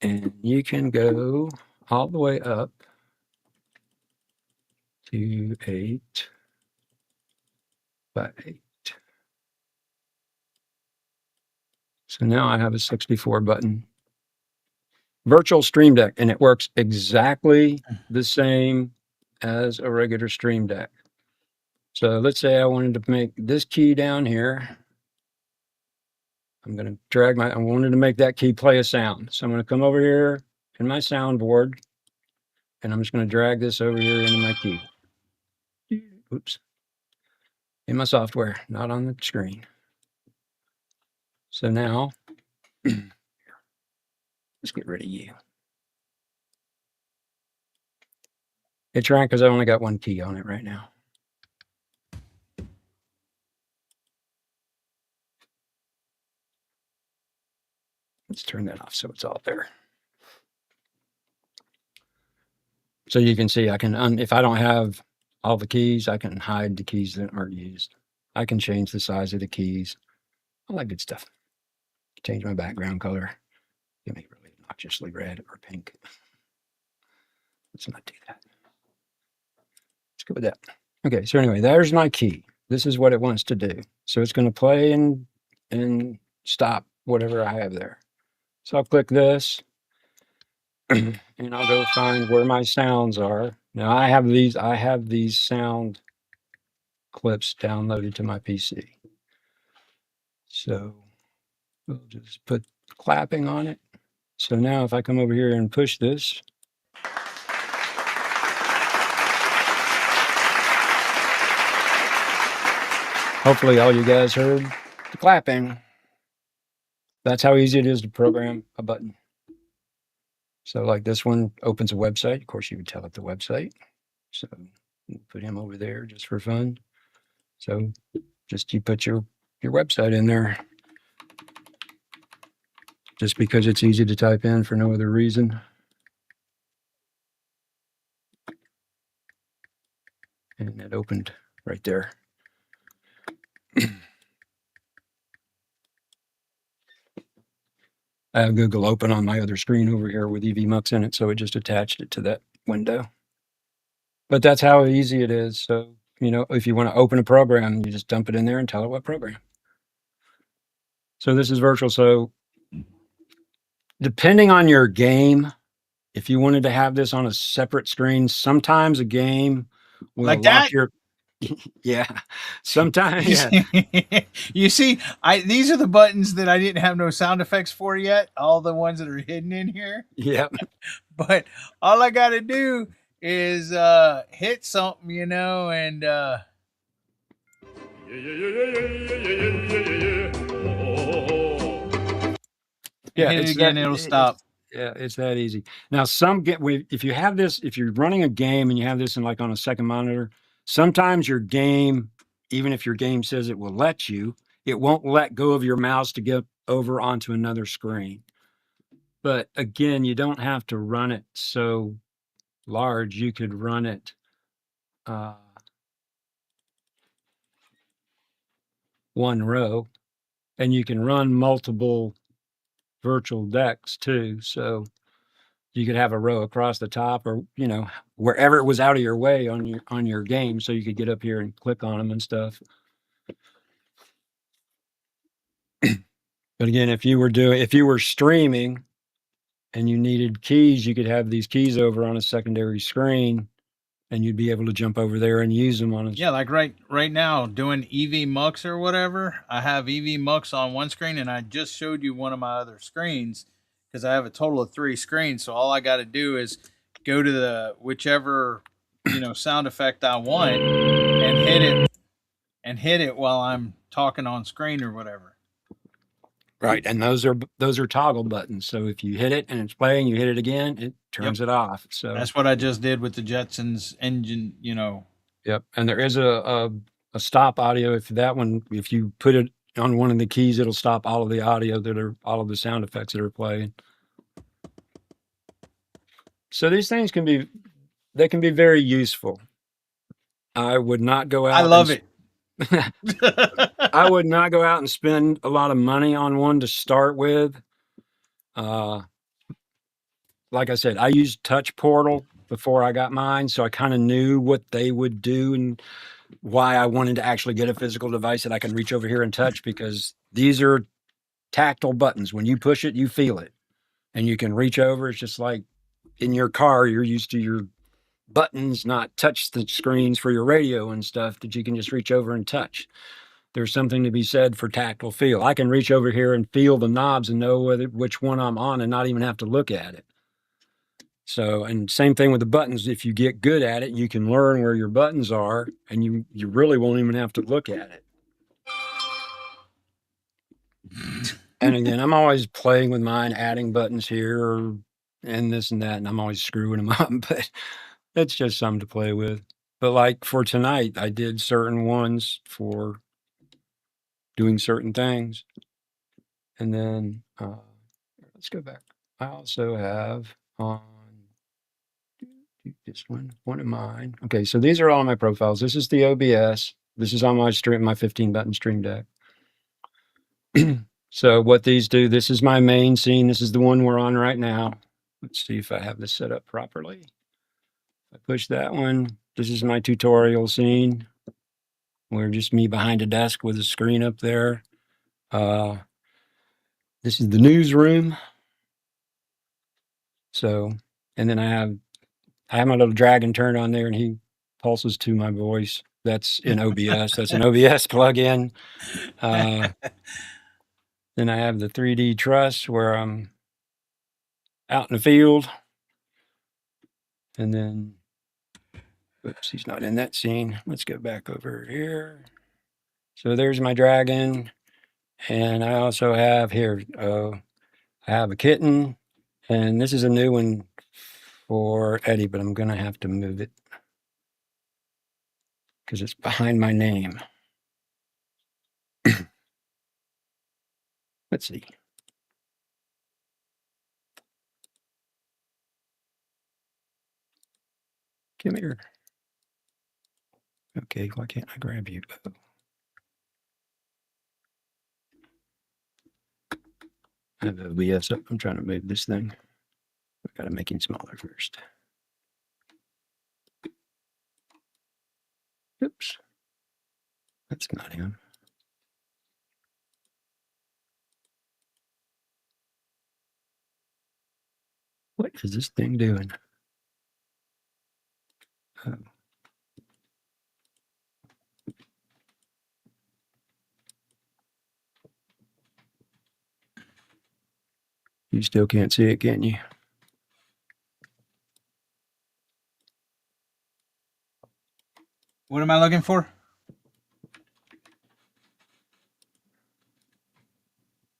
And you can go all the way up to 8 by 8. So now I have a 64-button virtual Stream Deck, and it works exactly the same as a regular Stream Deck. So let's say I wanted to make this key down here I'm going to drag I wanted to make that key play a sound. So I'm going to come over here in my soundboard, and I'm just going to drag this over here into my key. Oops. In my software, not on the screen. So now, let's get rid of you. It's right because I only got one key on it right now. Let's turn that off so it's all there. So you can see I can, if I don't have all the keys, I can hide the keys that aren't used. I can change the size of the keys. All that good stuff. Change my background color. Give me really obnoxiously red or pink. Let's not do that. Let's go with that. Okay, so anyway, there's my key. This is what it wants to do. So it's going to play and stop whatever I have there. So I'll click this and I'll go find where my sounds are. Now I have these sound clips downloaded to my PC. So we'll just put clapping on it. So now if I come over here and push this, hopefully all you guys heard the clapping. That's how easy it is to program a button. So like this one opens a website. Of course, you would tell it the website. So put him over there just for fun. So just you put your website in there just because it's easy to type in for no other reason. And it opened right there. I have Google open on my other screen over here with EVMux in it, so it just attached it to that window. But that's how easy it is. So, you know, if you want to open a program, you just dump it in there and tell it what program. So this is virtual. So depending on your game, if you wanted to have this on a separate screen, sometimes a game will like lock that? your yeah. Sometimes yeah. You see, these are the buttons that I didn't have no sound effects for yet. All the ones that are hidden in here. Yep. But all I got to do is hit something, you know, and yeah, hit it again, it'll stop. Yeah, it's that easy. Now, if you have this, if you're running a game and you have this in like on a second monitor, sometimes your game, even if your game says it will let you, it won't let go of your mouse to get over onto another screen. But again, you don't have to run it so large. You could run it one row, and you can run multiple virtual decks too. So you could have a row across the top, or you know, wherever it was out of your way on your game, so you could get up here and click on them and stuff. But again, if you were streaming and you needed keys, you could have these keys over on a secondary screen, and you'd be able to jump over there and use them on a yeah, like right now doing EVMux or whatever. I have EVMux on one screen, and I just showed you one of my other screens because I have a total of 3 screens. So all I got to do is go to the whichever sound effect I want and hit it while I'm talking on screen or whatever. Right, and those are toggle buttons. So if you hit it and it's playing, you hit it again, it turns it off. So that's what I just did with the Jetsons engine. Yep, and there is a stop audio. If you put it on one of the keys, it'll stop all of the audio all of the sound effects that are playing. So these things can be very useful. I would not go out. I love it. I would not go out and spend a lot of money on one to start with. Like I said, I used Touch Portal before I got mine, so I kind of knew what they would do and why I wanted to actually get a physical device that I can reach over here and touch, because these are tactile buttons. When you push it, you feel it, and you can reach over. It's just like in your car, you're used to your buttons, not touch the screens for your radio and stuff that you can just reach over and touch. there's something to be said for tactile feel. I can reach over here and feel the knobs and know which one I'm on and not even have to look at it. So, and same thing with the buttons. If you get good at it, you can learn where your buttons are, and you really won't even have to look at it. And again, I'm always playing with mine, adding buttons here and this and that, and I'm always screwing them up, but it's just something to play with. But like for tonight, I did certain ones for doing certain things. And then let's go back. I also have on this one of mine. Okay, so these are all my profiles. This is the OBS. This is on my 15 button Stream Deck. So what these do, this is my main scene. This is the one we're on right now. Let's see if I have this set up properly. I push that one. This is my tutorial scene. We're just me behind a desk with a screen up there. This is the newsroom. So, and then I have my little dragon turned on there, and he pulses to my voice. That's in OBS. That's an OBS plugin. Then I have the 3D truss where I'm out in the field. And then, oops, he's not in that scene. Let's go back over here. So there's my dragon. And I also have here, I have a kitten. And this is a new one for Eddie, but I'm going to have to move it because it's behind my name. Let's see. Come here. Okay, why can't I grab you? Oh. I have OBS up. I'm trying to move this thing. I've got to make him smaller first. Oops. That's not him. What is this thing doing? Oh. You still can't see it, can you? What am I looking for?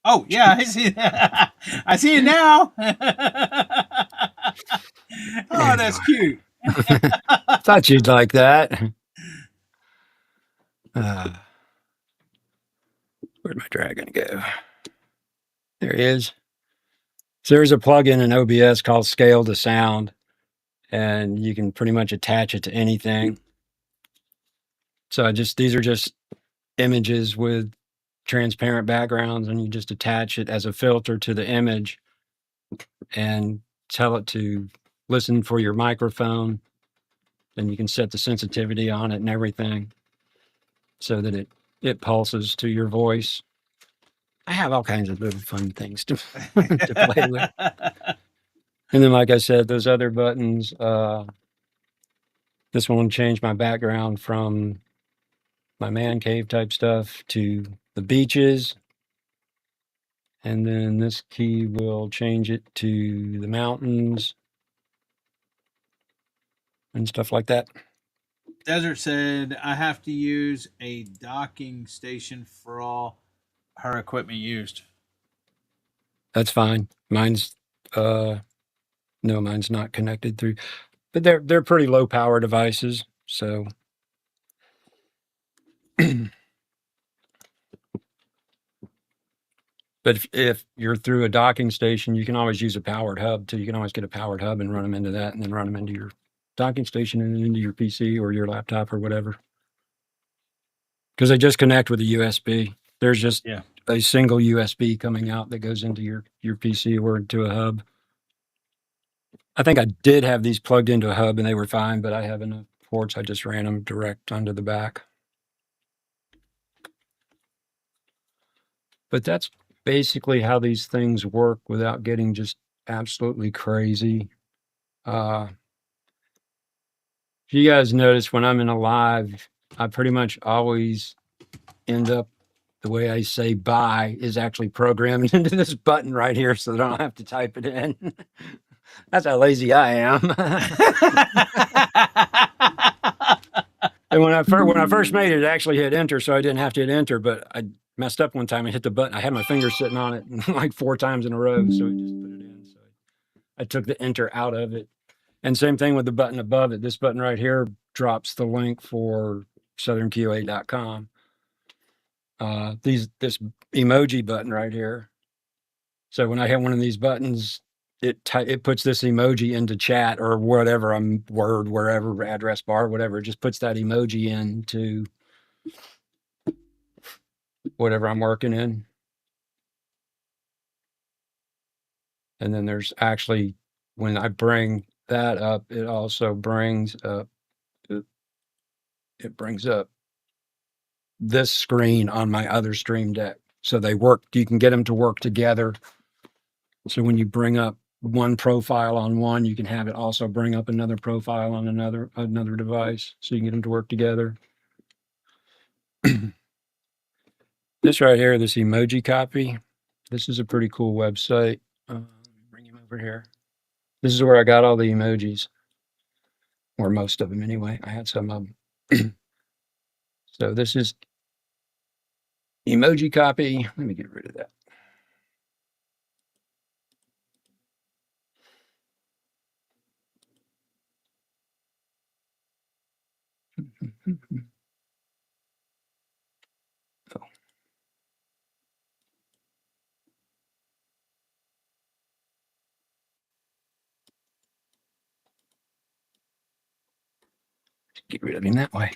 Oh, yeah, I see that. I see it now. Oh, that's cute. Thought you'd like that. Where'd my dragon go? There he is. So there's a plugin in OBS called Scale to Sound, and you can pretty much attach it to anything. So these are just images with transparent backgrounds, and you just attach it as a filter to the image and tell it to listen for your microphone. Then you can set the sensitivity on it and everything so that it pulses to your voice. I have all kinds of little fun things to play with. And then, like I said, those other buttons, this one changed my background from my man cave type stuff to the beaches. And then this key will change it to the mountains and stuff like that. Desert said, I have to use a docking station for all her equipment used. That's fine. Mine's no, mine's not connected through, but they're pretty low power devices. So but if you're through a docking station, you can always use a powered hub too. You can always get a powered hub and run them into that, and then run them into your docking station and into your PC or your laptop or whatever. Because they just connect with a USB. There's just a single USB coming out that goes into your PC or into a hub. I think I did have these plugged into a hub and they were fine, but I have enough ports. I just ran them direct onto the back. But that's basically how these things work without getting just absolutely crazy. If you guys notice when I'm in a live, I pretty much always end up the way I say bye is actually programmed into this button right here so that I don't have to type it in. That's how lazy I am. And when I first made it, it actually hit enter, so I didn't have to hit enter, but I messed up one time and hit the button. I had my finger sitting on it like 4 times in a row, so it just put it in. So I took the enter out of it. And same thing with the button above it. This button right here drops the link for southernqa.com. This emoji button right here. So when I hit one of these buttons, it puts this emoji into chat or whatever, Word, wherever, address bar, whatever. It just puts that emoji into whatever I'm working in. And then there's actually, when I bring that up, it also brings up, it brings up this screen on my other Stream Deck. So they work, you can get them to work together. So when you bring up one profile on one, you can have it also bring up another profile on another device, so you can get them to work together. This right here, this emoji copy, this is a pretty cool website. Bring him over here. This is where I got all the emojis, or most of them anyway. I had some of them. So this is emoji copy. Let me get rid of that. Oh. Get rid of him that way.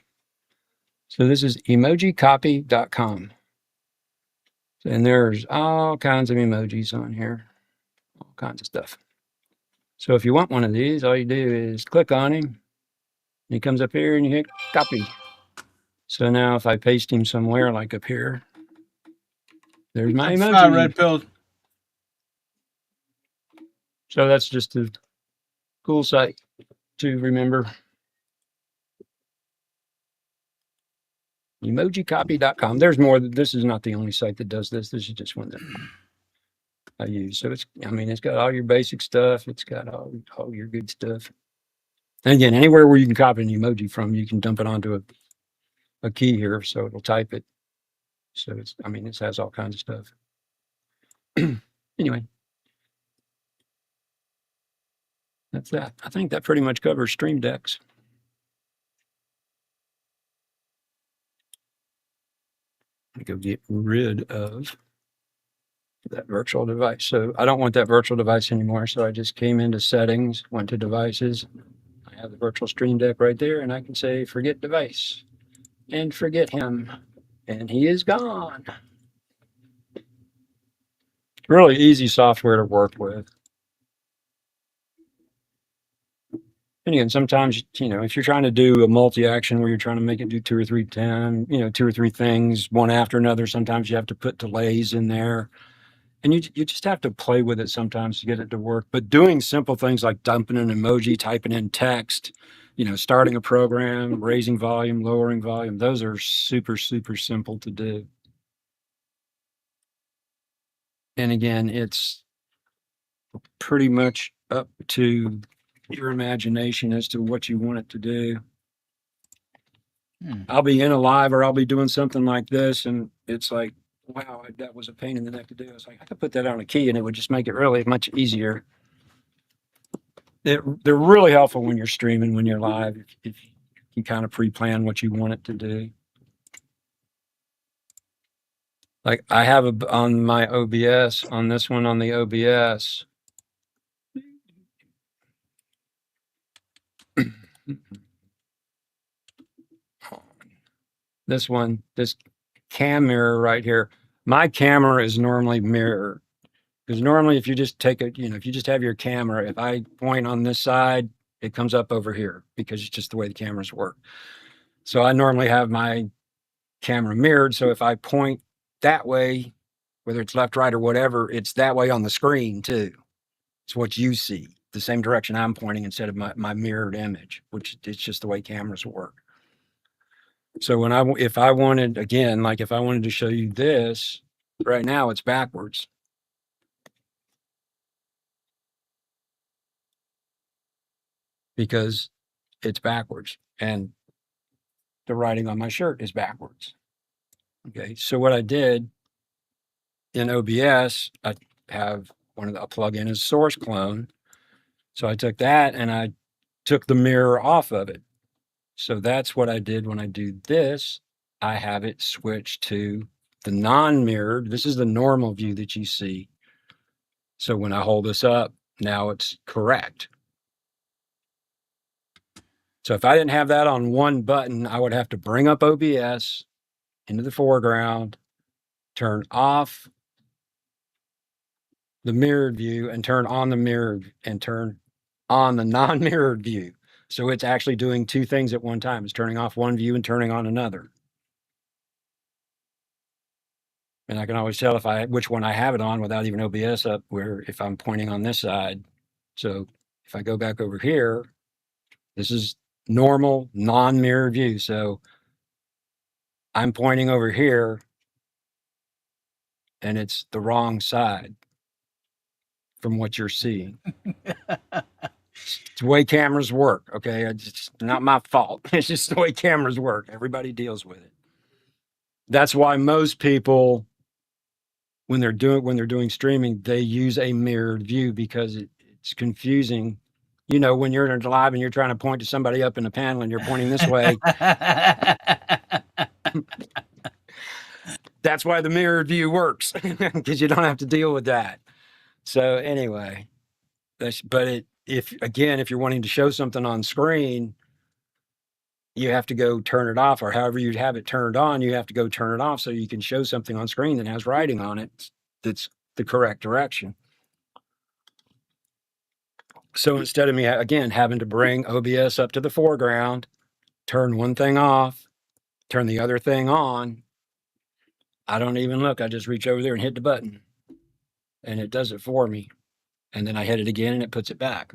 So this is emojicopy.com. And there's all kinds of emojis on here, all kinds of stuff. So if you want one of these, all you do is click on him. He comes up here and you hit copy. So now if I paste him somewhere, like up here, there's my emoji. Red pill. So that's just a cool site to remember. Emojicopy.com. There's more. This is not the only site that does this. This is just one that I use. So it's got all your basic stuff. It's got all your good stuff. And again, anywhere where you can copy an emoji from, you can dump it onto a key here, so it'll type it. So it has all kinds of stuff. Anyway, that's that. I think that pretty much covers Streamdecks. I go get rid of that virtual device. So I don't want that virtual device anymore. So I just came into settings, went to devices. I have the virtual Stream Deck right there, and I can say forget device and forget him, and he is gone. Really easy software to work with. And again, sometimes, if you're trying to do a multi-action where you're trying to make it do 2 or 3 things, one after another, sometimes you have to put delays in there. And you just have to play with it sometimes to get it to work. But doing simple things like dumping an emoji, typing in text, starting a program, raising volume, lowering volume, those are super, super simple to do. And again, it's pretty much up to your imagination as to what you want it to do. I'll be in a live or I'll be doing something like this, and it's like, wow, that was a pain in the neck to do. It's like, I could put that on a key and it would just make it really much easier. They're really helpful when you're streaming, when you're live, if you kind of pre-plan what you want it to do. Like I have on my OBS, on this one on the OBS. This cam mirror right here. My camera is normally mirrored. Because normally if you just if you just have your camera, if I point on this side, it comes up over here because it's just the way the cameras work. So I normally have my camera mirrored. So if I point that way, whether it's left, right, or whatever, it's that way on the screen too. It's what you see, the same direction I'm pointing instead of my mirrored image, which it's just the way cameras work. So if I wanted, again, like if I wanted to show you this, right now it's backwards. Because it's backwards and the writing on my shirt is backwards. Okay. So what I did in OBS, I have a plugin is source clone. So I took that and I took the mirror off of it. So that's what I did when I do this. I have it switch to the non-mirrored. This is the normal view that you see. So when I hold this up, now it's correct. So if I didn't have that on one button, I would have to bring up OBS into the foreground, turn off the mirrored view and turn on the mirrored and turn on the non-mirrored view. So it's actually doing two things at one time. It's turning off one view and turning on another. And I can always tell which one I have it on without even OBS up, where if I'm pointing on this side. So if I go back over here, this is normal non-mirrored view. So I'm pointing over here and it's the wrong side from what you're seeing. It's the way cameras work. Okay. It's not my fault. It's just the way cameras work. Everybody deals with it. That's why most people, when they're doing streaming, they use a mirrored view because it's confusing. You know, when you're live and you're trying to point to somebody up in the panel and you're pointing this way. That's why the mirrored view works, because you don't have to deal with that. So anyway, if you're wanting to show something on screen, you have to go turn it off, or however you'd have it turned on, you have to go turn it off so you can show something on screen that has writing on it that's the correct direction. So instead of me, again, having to bring OBS up to the foreground, turn one thing off, turn the other thing on, I don't even look. I just reach over there and hit the button, and it does it for me. And then I hit it again, and it puts it back.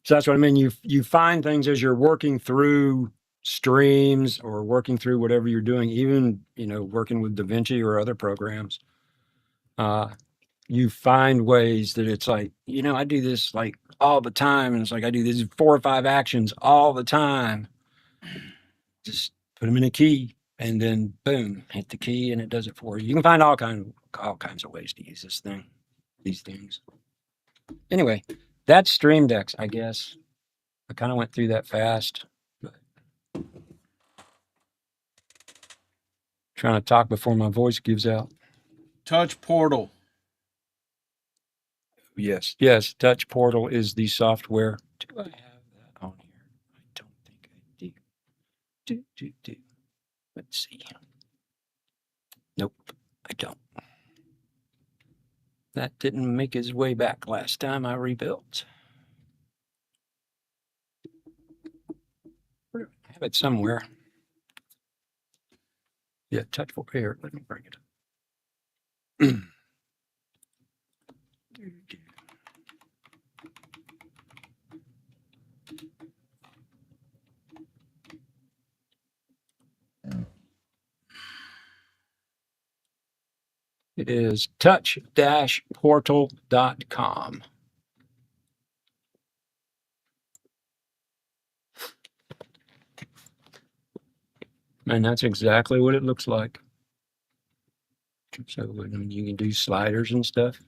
So that's what I mean. You find things as you're working through streams or working through whatever you're doing, even, working with DaVinci or other programs. You find ways that it's like, I do this like all the time. And it's like, I do these 4 or 5 actions all the time. Just put them in a key and then boom, hit the key and it does it for you. You can find all kinds of ways to use these things. Anyway, that's Streamdecks, I guess. I kind of went through that fast, but trying to talk before my voice gives out. Touch Portal. Yes, Touch Portal is the software. Do I have that on here? I don't think I do. Do. Let's see. Nope, I don't. That didn't make his way back last time I rebuilt. I have it somewhere. Yeah, Touch Portal. Here, let me bring it up. It is touch-portal.com. And that's exactly what it looks like. So you can do sliders and stuff.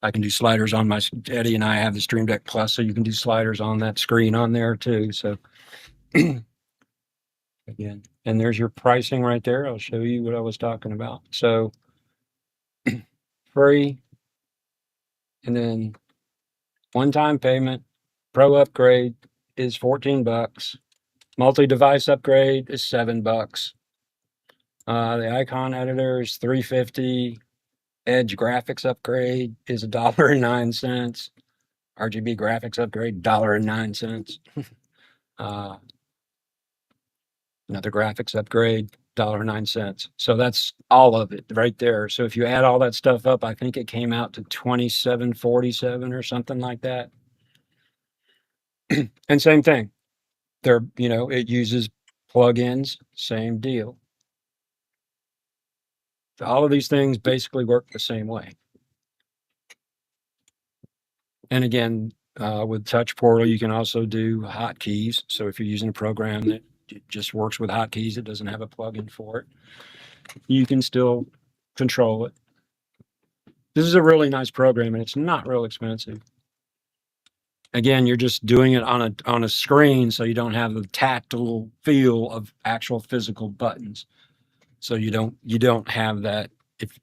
I can do sliders on Eddie and I have the Stream Deck Plus, so you can do sliders on that screen on there too. So again, and there's your pricing right there. I'll show you what I was talking about. So free, and then one-time payment. Pro upgrade is $14. Multi-device upgrade is $7. The icon editor is $3.50. Edge graphics upgrade is $1.09. RGB graphics upgrade $1.09. Another graphics upgrade $1.09. So that's all of it right there. So if you add all that stuff up, I think it came out to $27.47 or something like that. And same thing. They're, it uses plugins, same deal. All of these things basically work the same way. And again, with Touch Portal, you can also do hotkeys. So if you're using a program that just works with hotkeys, it doesn't have a plugin for it, you can still control it. This is a really nice program, and it's not real expensive. Again, you're just doing it on a screen, so you don't have the tactile feel of actual physical buttons. So you don't have that,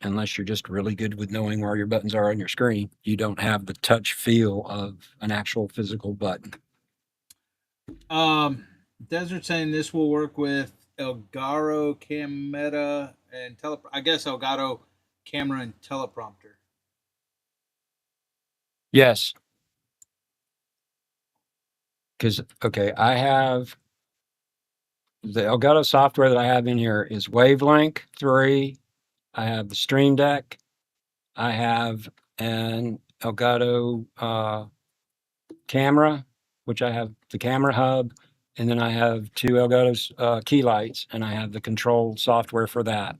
unless you're just really good with knowing where your buttons are on your screen. You don't have the touch feel of an actual physical button. Desert saying this will work with Elgato Camera and I guess Elgato camera and teleprompter. Yes. Because, okay, I have the Elgato software that I have in here is Wavelength 3. I have the Stream Deck. I have an Elgato camera, which I have the camera hub. And then I have two Elgato key lights, and I have the control software for that.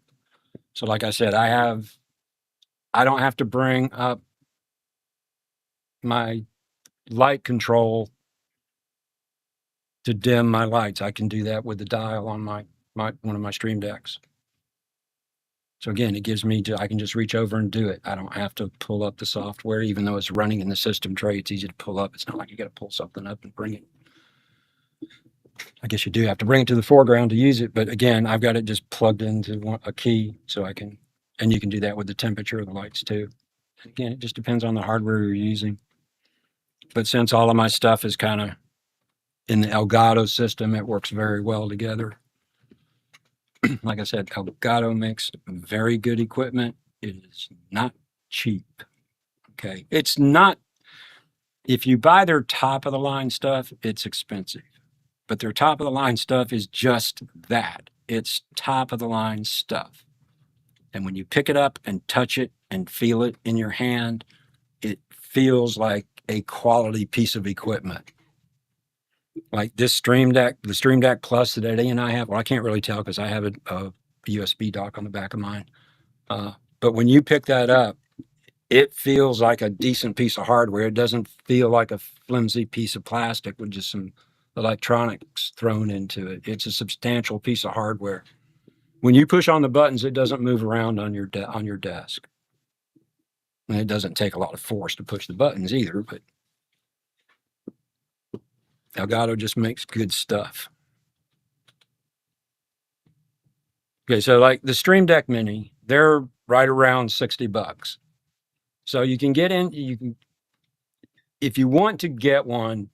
So like I said, I don't have to bring up my light control to dim my lights. I can do that with the dial on one of my Stream Decks. So again, it gives me I can just reach over and do it. I don't have to pull up the software, even though it's running in the system tray. It's easy to pull up. It's not like you got to pull something up and bring it. I guess you do have to bring it to the foreground to use it. But again, I've got it just plugged into a key, so I can, and you can do that with the temperature of the lights too. Again, it just depends on the hardware you're using. But since all of my stuff is kind of in the Elgato system, it works very well together. Like I said, Elgato makes very good equipment. It is not cheap. Okay. It's not, if you buy their top of the line stuff, it's expensive. But their top of the line stuff is just that. It's top of the line stuff. And when you pick it up and touch it and feel it in your hand, it feels like a quality piece of equipment. Like this Stream Deck, the Stream Deck Plus that Eddie and I have, well, I can't really tell because I have a USB dock on the back of mine. But when you pick that up, it feels like a decent piece of hardware. It doesn't feel like a flimsy piece of plastic with just some electronics thrown into it. It's a substantial piece of hardware. When you push on the buttons, it doesn't move around on your desk. And it doesn't take a lot of force to push the buttons either, but Elgato just makes good stuff. Okay, so like the Stream Deck Mini, they're right around $60. So you can get in, if you want to get one,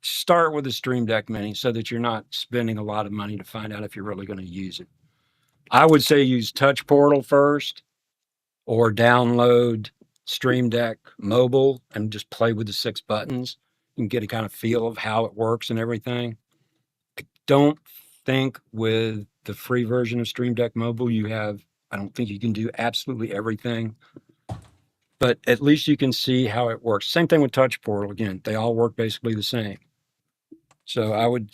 start with the Stream Deck Mini so that you're not spending a lot of money to find out if you're really going to use it. I would say use Touch Portal first, or download Stream Deck Mobile and just play with the 6 buttons and get a kind of feel of how it works and everything. I don't think with the free version of Stream Deck Mobile, I don't think you can do absolutely everything, but at least you can see how it works. Same thing with Touch Portal. Again, they all work basically the same. So I would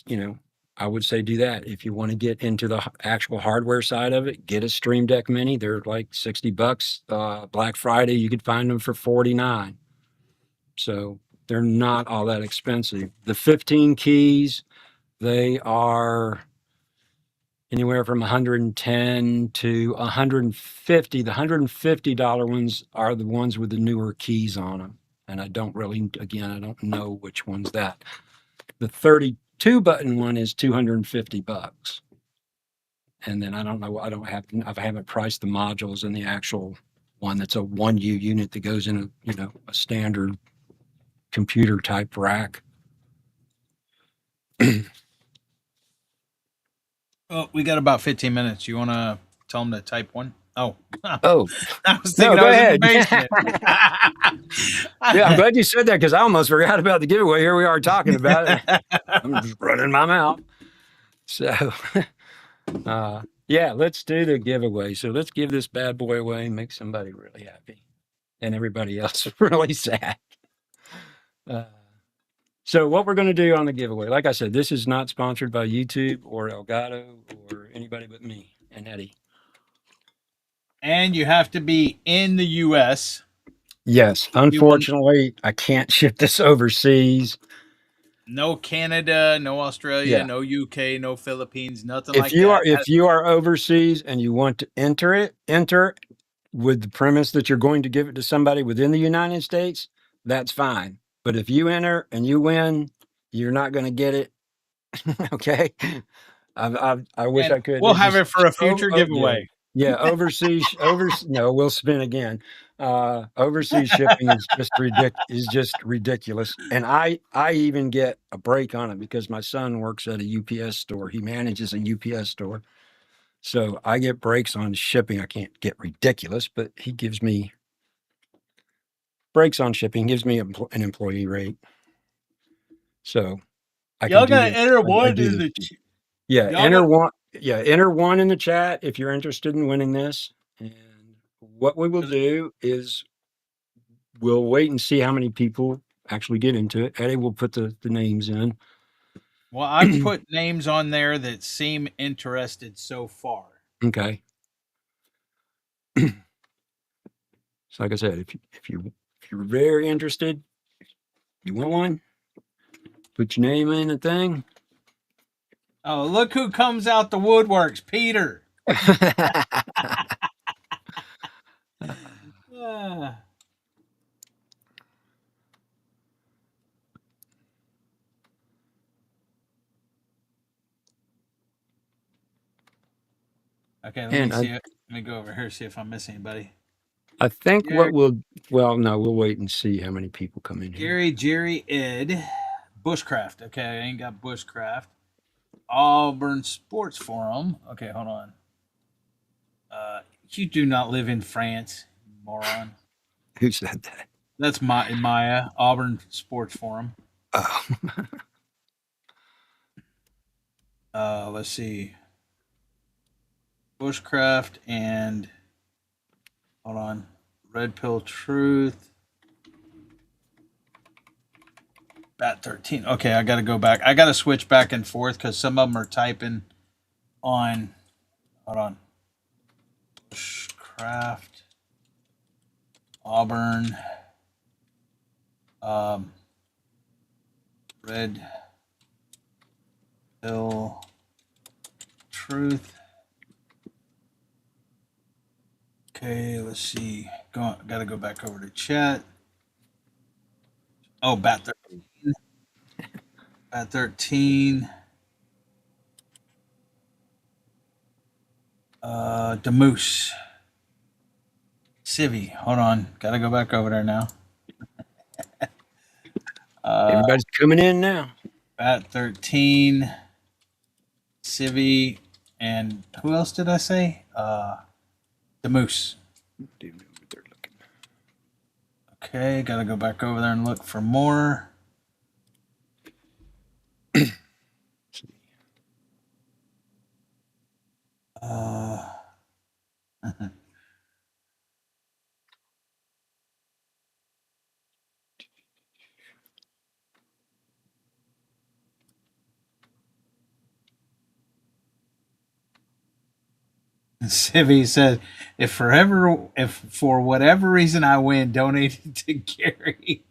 say do that. If you want to get into the actual hardware side of it, get a Stream Deck Mini. They're like $60. Black Friday, you could find them for $49. So they're not all that expensive. The 15 keys, they are anywhere from $110 to $150. The $150 ones are the ones with the newer keys on them. And I don't know which one's that. The 32 button one is $250. And then I don't know, I haven't priced the modules in the actual one that's a 1U unit that goes in a standard computer type rack. Oh, we got about 15 minutes. You want to tell them to type one? Oh, Oh, I was thinking no, I was go in the ahead. basement. Yeah, I'm glad you said that because I almost forgot about the giveaway. Here we are talking about it. I'm just running my mouth. So, yeah, let's do the giveaway. So let's give this bad boy away and make somebody really happy and everybody else really sad. So what we're going to do on the giveaway, like I said, this is not sponsored by YouTube or Elgato or anybody but me and Eddie. And you have to be in the U.S. Yes, unfortunately, I can't ship this overseas. No Canada, no Australia, Yeah. no UK, no Philippines, nothing like that. If you are overseas and you want to enter with the premise that you're going to give it to somebody within the United States, that's fine. But if you enter and you win, you're not going to get it. Okay. I wish And I could. we'll It's have just it for a future yeah, giveaway. yeah. Overseas, no, we'll spin again. Overseas shipping is just ridiculous. And I even get a break on it because my son works at a UPS store. He manages a UPS store, so I get breaks on shipping. I can't get ridiculous, but he gives me breaks on shipping. Gives me an employee rate, so I can Y'all do gotta this. enter I one do in this. the. Yeah, Y'all enter got. one. Yeah, enter one in the chat if you're interested in winning this. And what we will do is we'll wait and see how many people actually get into it. Eddie will put the names in. Well, I've put names on there that seem interested so far. Okay. So like I said, if you're very interested, you want one, put your name in the thing. Oh, look who comes out the woodworks, Peter. Ah. Okay, let me And see it. Let me go over here see if I miss anybody. I think Gary, no, we'll wait and see how many people come in here. Gary, Jerry, Ed, Bushcraft. Okay, I ain't got Bushcraft. Auburn Sports Forum. Okay, hold on. You do not live in France, moron. Who said that? That's Maya, Auburn Sports Forum. Oh. Let's see. Bushcraft and hold on. Red Pill Truth. Bat 13. Okay, I got to go back. I got to switch back and forth because some of them are typing on. Hold on. Bushcraft. Auburn. Red Pill Truth. Okay, let's see. Got to go back over to chat. Oh, Bat 13. Bat 13. The Moose. Civvy. Hold on. Got to go back over there now. Everybody's coming in now. Bat 13. Civvy. And who else did I say? The Moose. Okay, got to go back over there and look for more. Civvy said, if for whatever reason I win, donate it to Gary.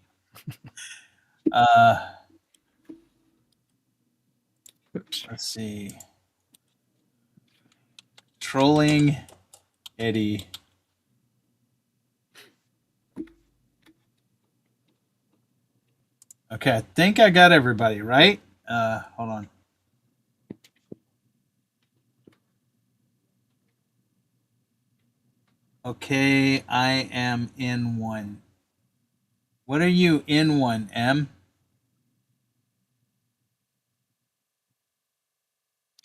Let's see. Trolling Eddie. Okay, I think I got everybody, right? Hold on. Okay, I am in one. What are you in one, M?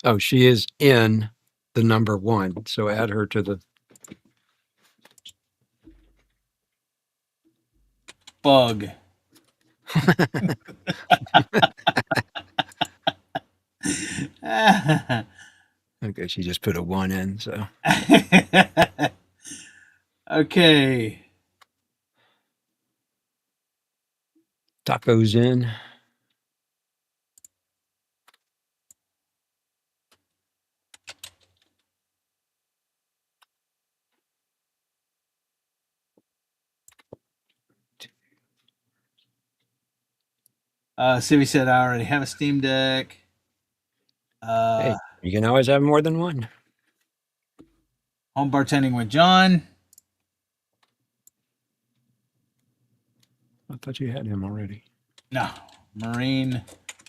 Oh, she is in the number 1. So add her to the Bug. Okay, she just put a 1 in, so Okay. tacos in. Civi said I already have a Steam Deck. Hey, you can always have more than one. Home bartending with John. I thought you had him already. No, Marine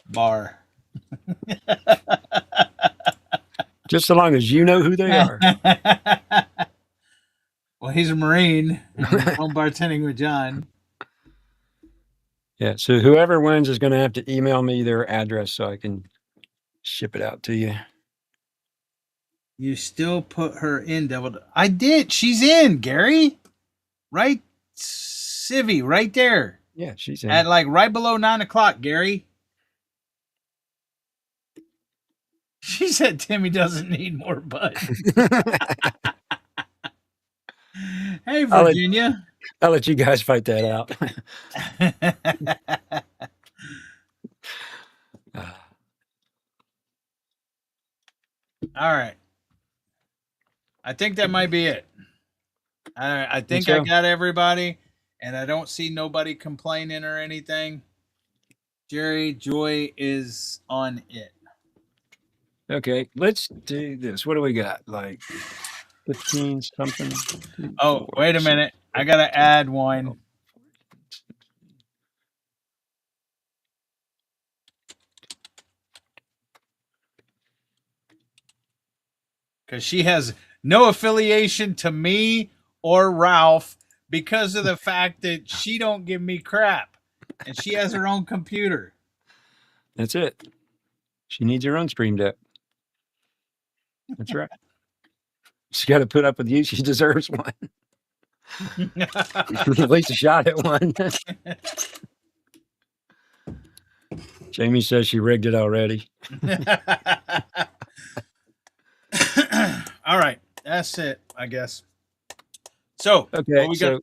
Bar. Just so long as you know who they are. Well, he's a Marine. Home bartending with John. Yeah, so whoever wins is going to have to email me their address so I can ship it out to you. You still put her in, Devil. I did. She's in, Gary. Right, Civi, right there. Yeah, she's in. At like right below 9 o'clock, Gary. She said Timmy doesn't need more buttons. Hey, Virginia. I'll let you guys fight that out. All right. I think that might be it. I think so. I got everybody, and I don't see nobody complaining or anything. Jerry, Joy is on it. Okay, let's do this. What do we got? Like 15 something? Oh, wait a minute. I got to add one. Because she has no affiliation to me or Ralph because of the fact that she don't give me crap. And she has her own computer. That's it. She needs her own Stream Deck. That's right. She's got to put up with you. She deserves one. At least a shot at one. Jamie says she rigged it already. All right. That's it, I guess. So, okay, so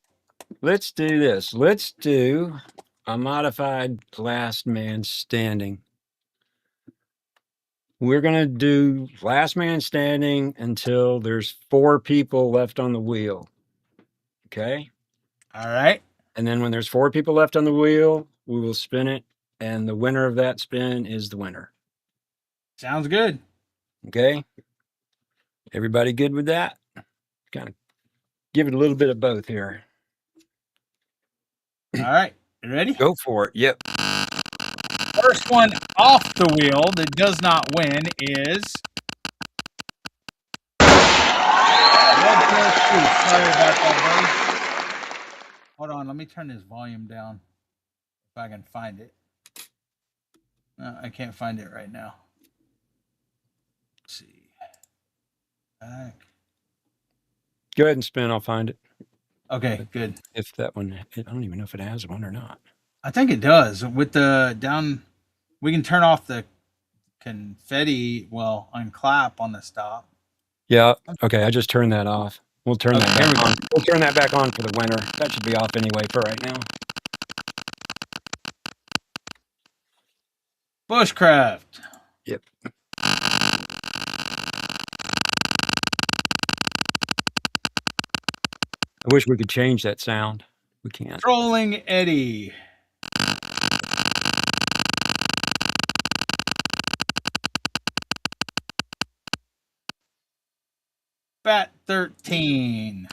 let's do this. Let's do a modified last man standing. We're going to do last man standing until there's 4 people left on the wheel. Okay? All right. And then when there's 4 people left on the wheel, we will spin it, and the winner of that spin is the winner. Sounds good. Okay? Everybody good with that? Kind of give it a little bit of both here. All right. You ready? Go for it. Yep. First one off the wheel that does not win is Sorry about that, buddy. Hold on. Let me turn this volume down if I can find it. No, I can't find it right now. Let's see. Back. Go ahead and spin. I'll find it. Okay, good. If that one, I don't even know if it has one or not. I think it does. With the down, we can turn off the confetti, well, unclap on the stop. Yeah. Okay. I just turned that off. We'll turn that back on. We'll turn that back on for the winner. That should be off anyway for right now. Bushcraft. Yep. I wish we could change that sound. We can't. Trolling Eddie. Bat 13.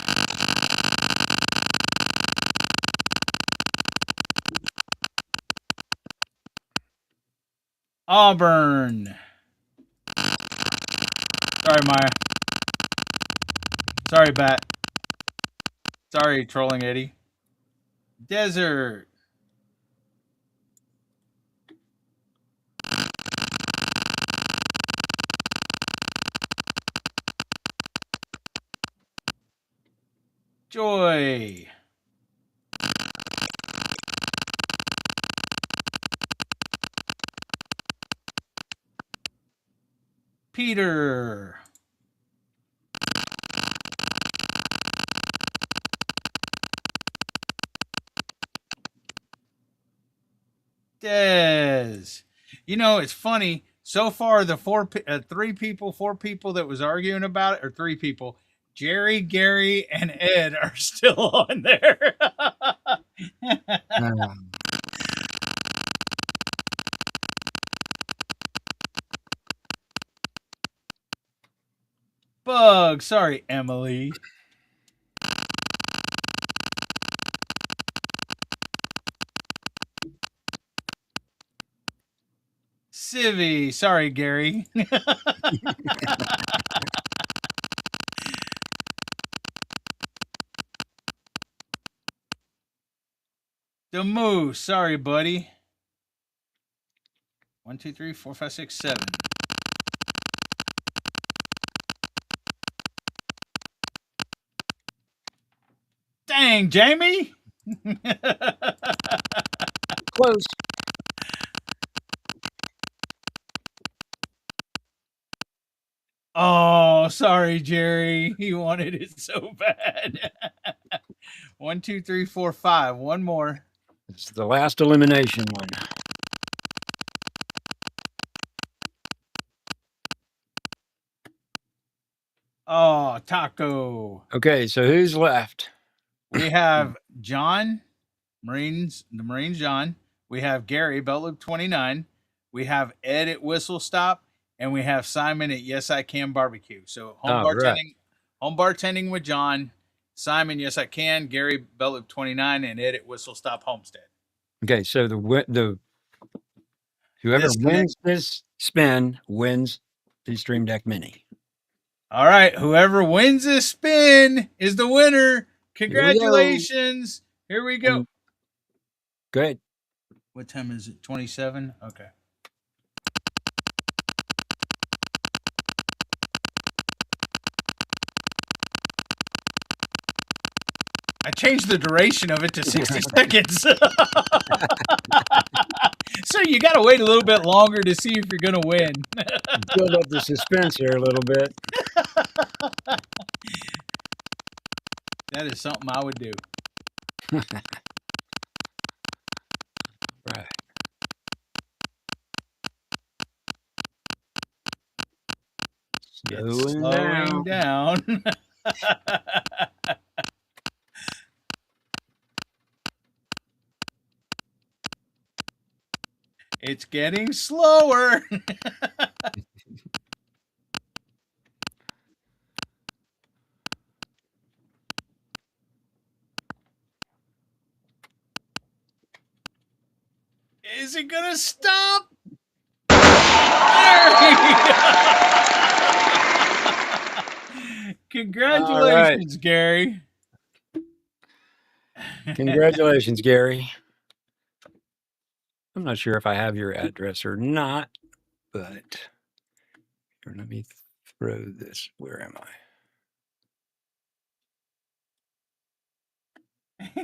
Auburn. Sorry, Maya. Sorry, Bat. Sorry, Trolling Eddie. Desert. Joy. Peter. Des. You know, it's funny. So far, the 4 people that was arguing about it, or 3 people, Jerry, Gary, and Ed are still on there. Bug. Sorry, Emily. Civvy. Sorry, Gary. The Moose. Sorry, buddy. 1, 2, 3, 4, 5, 6, 7. Dang, Jamie. Close. Oh, sorry, Jerry. He wanted it so bad. 1, 2, 3, 4, 5. One more. It's the last elimination one. Oh, Taco. Okay, so who's left? We have John, the Marines John. We have Gary, Belt Loop 29. We have Ed at Whistle Stop. And we have Simon at Yes I Can Barbecue. So home bartending with John, Simon, Yes I Can, Gary, Belt Loop 29, and Ed at Whistle Stop Homestead. Okay, so whoever wins this spin wins the Stream Deck Mini. All right, whoever wins this spin is the winner. Congratulations. Here we go. Good. What time is it? 27? Okay. I changed the duration of it to 60 seconds. So you got to wait a little bit longer to see if you're going to win. Build up the suspense here a little bit. That is something I would do. Right. It's slowing down. It's getting slower. Is it going to stop? Congratulations, right. Gary. Congratulations, Gary. I'm not sure if I have your address or not, but let me throw this. Where am I?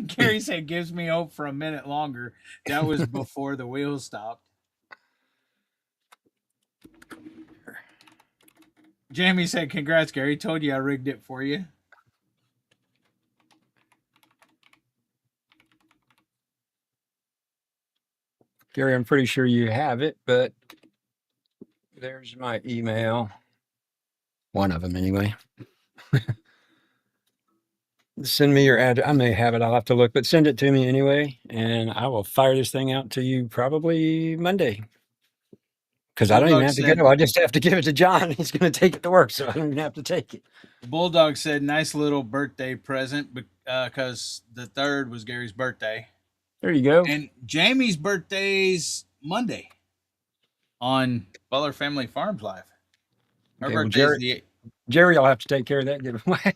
Gary said, gives me hope for a minute longer. That was before the wheels stopped. Jamie said, congrats, Gary. Told you I rigged it for you. Gary, I'm pretty sure you have it, but there's my email. One of them, anyway. Send me your address. I may have it. I'll have to look, but send it to me anyway, and I will fire this thing out to you probably Monday. Because I don't even have to get it. I just have to give it to John. He's going to take it to work, so I don't even have to take it. Bulldog said, nice little birthday present because the 3rd was Gary's birthday. There you go. And Jamie's birthday's Monday on Butler Family Farms Live. Her Okay, birthday's well, Jerry will have to take care of that giveaway.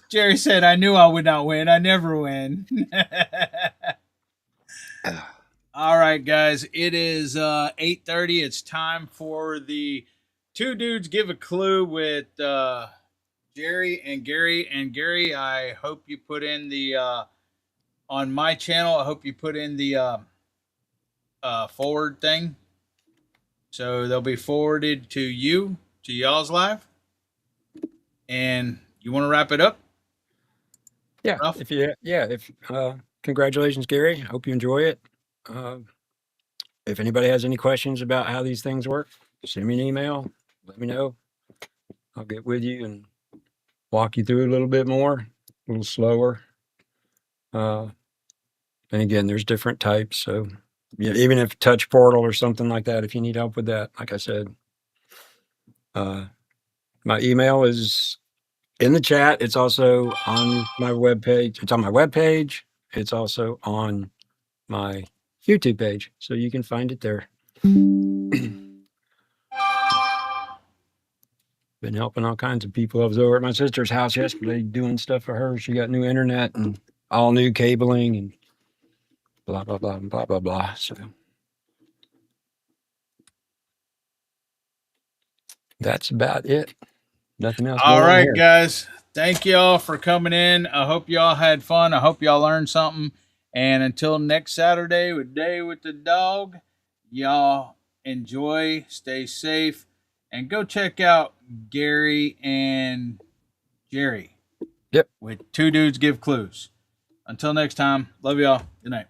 Jerry said, I knew I would not win. I never win. All right, guys. It is 8:30. It's time for the Two Dudes Give a Clue with Jerry and Gary. And Gary, I hope you put in the on my channel, I hope you put in the forward thing. So they'll be forwarded to you, to y'all's live. And you want to wrap it up? Yeah. Congratulations, Gary. Hope you enjoy it. If anybody has any questions about how these things work, send me an email. Let me know. I'll get with you and walk you through a little bit more, a little slower. And again, there's different types. So yeah, even if touch portal or something like that, if you need help with that, like I said, My email is in the chat. It's also on my webpage. It's on my webpage. It's also on my YouTube page, so you can find it there. Been helping all kinds of people. I was over at my sister's house yesterday doing stuff for her. She got new internet and all new cabling and blah, blah, blah, blah, blah, blah. So that's about it. Nothing else All going on right, here. guys. Thank y'all for coming in. I hope y'all had fun. I hope y'all learned something. And until next Saturday with Day with the Dog, y'all enjoy, stay safe, and go check out Gary and Jerry. Yep. With Two Dudes Give Clues. Until next time, love y'all. Good night.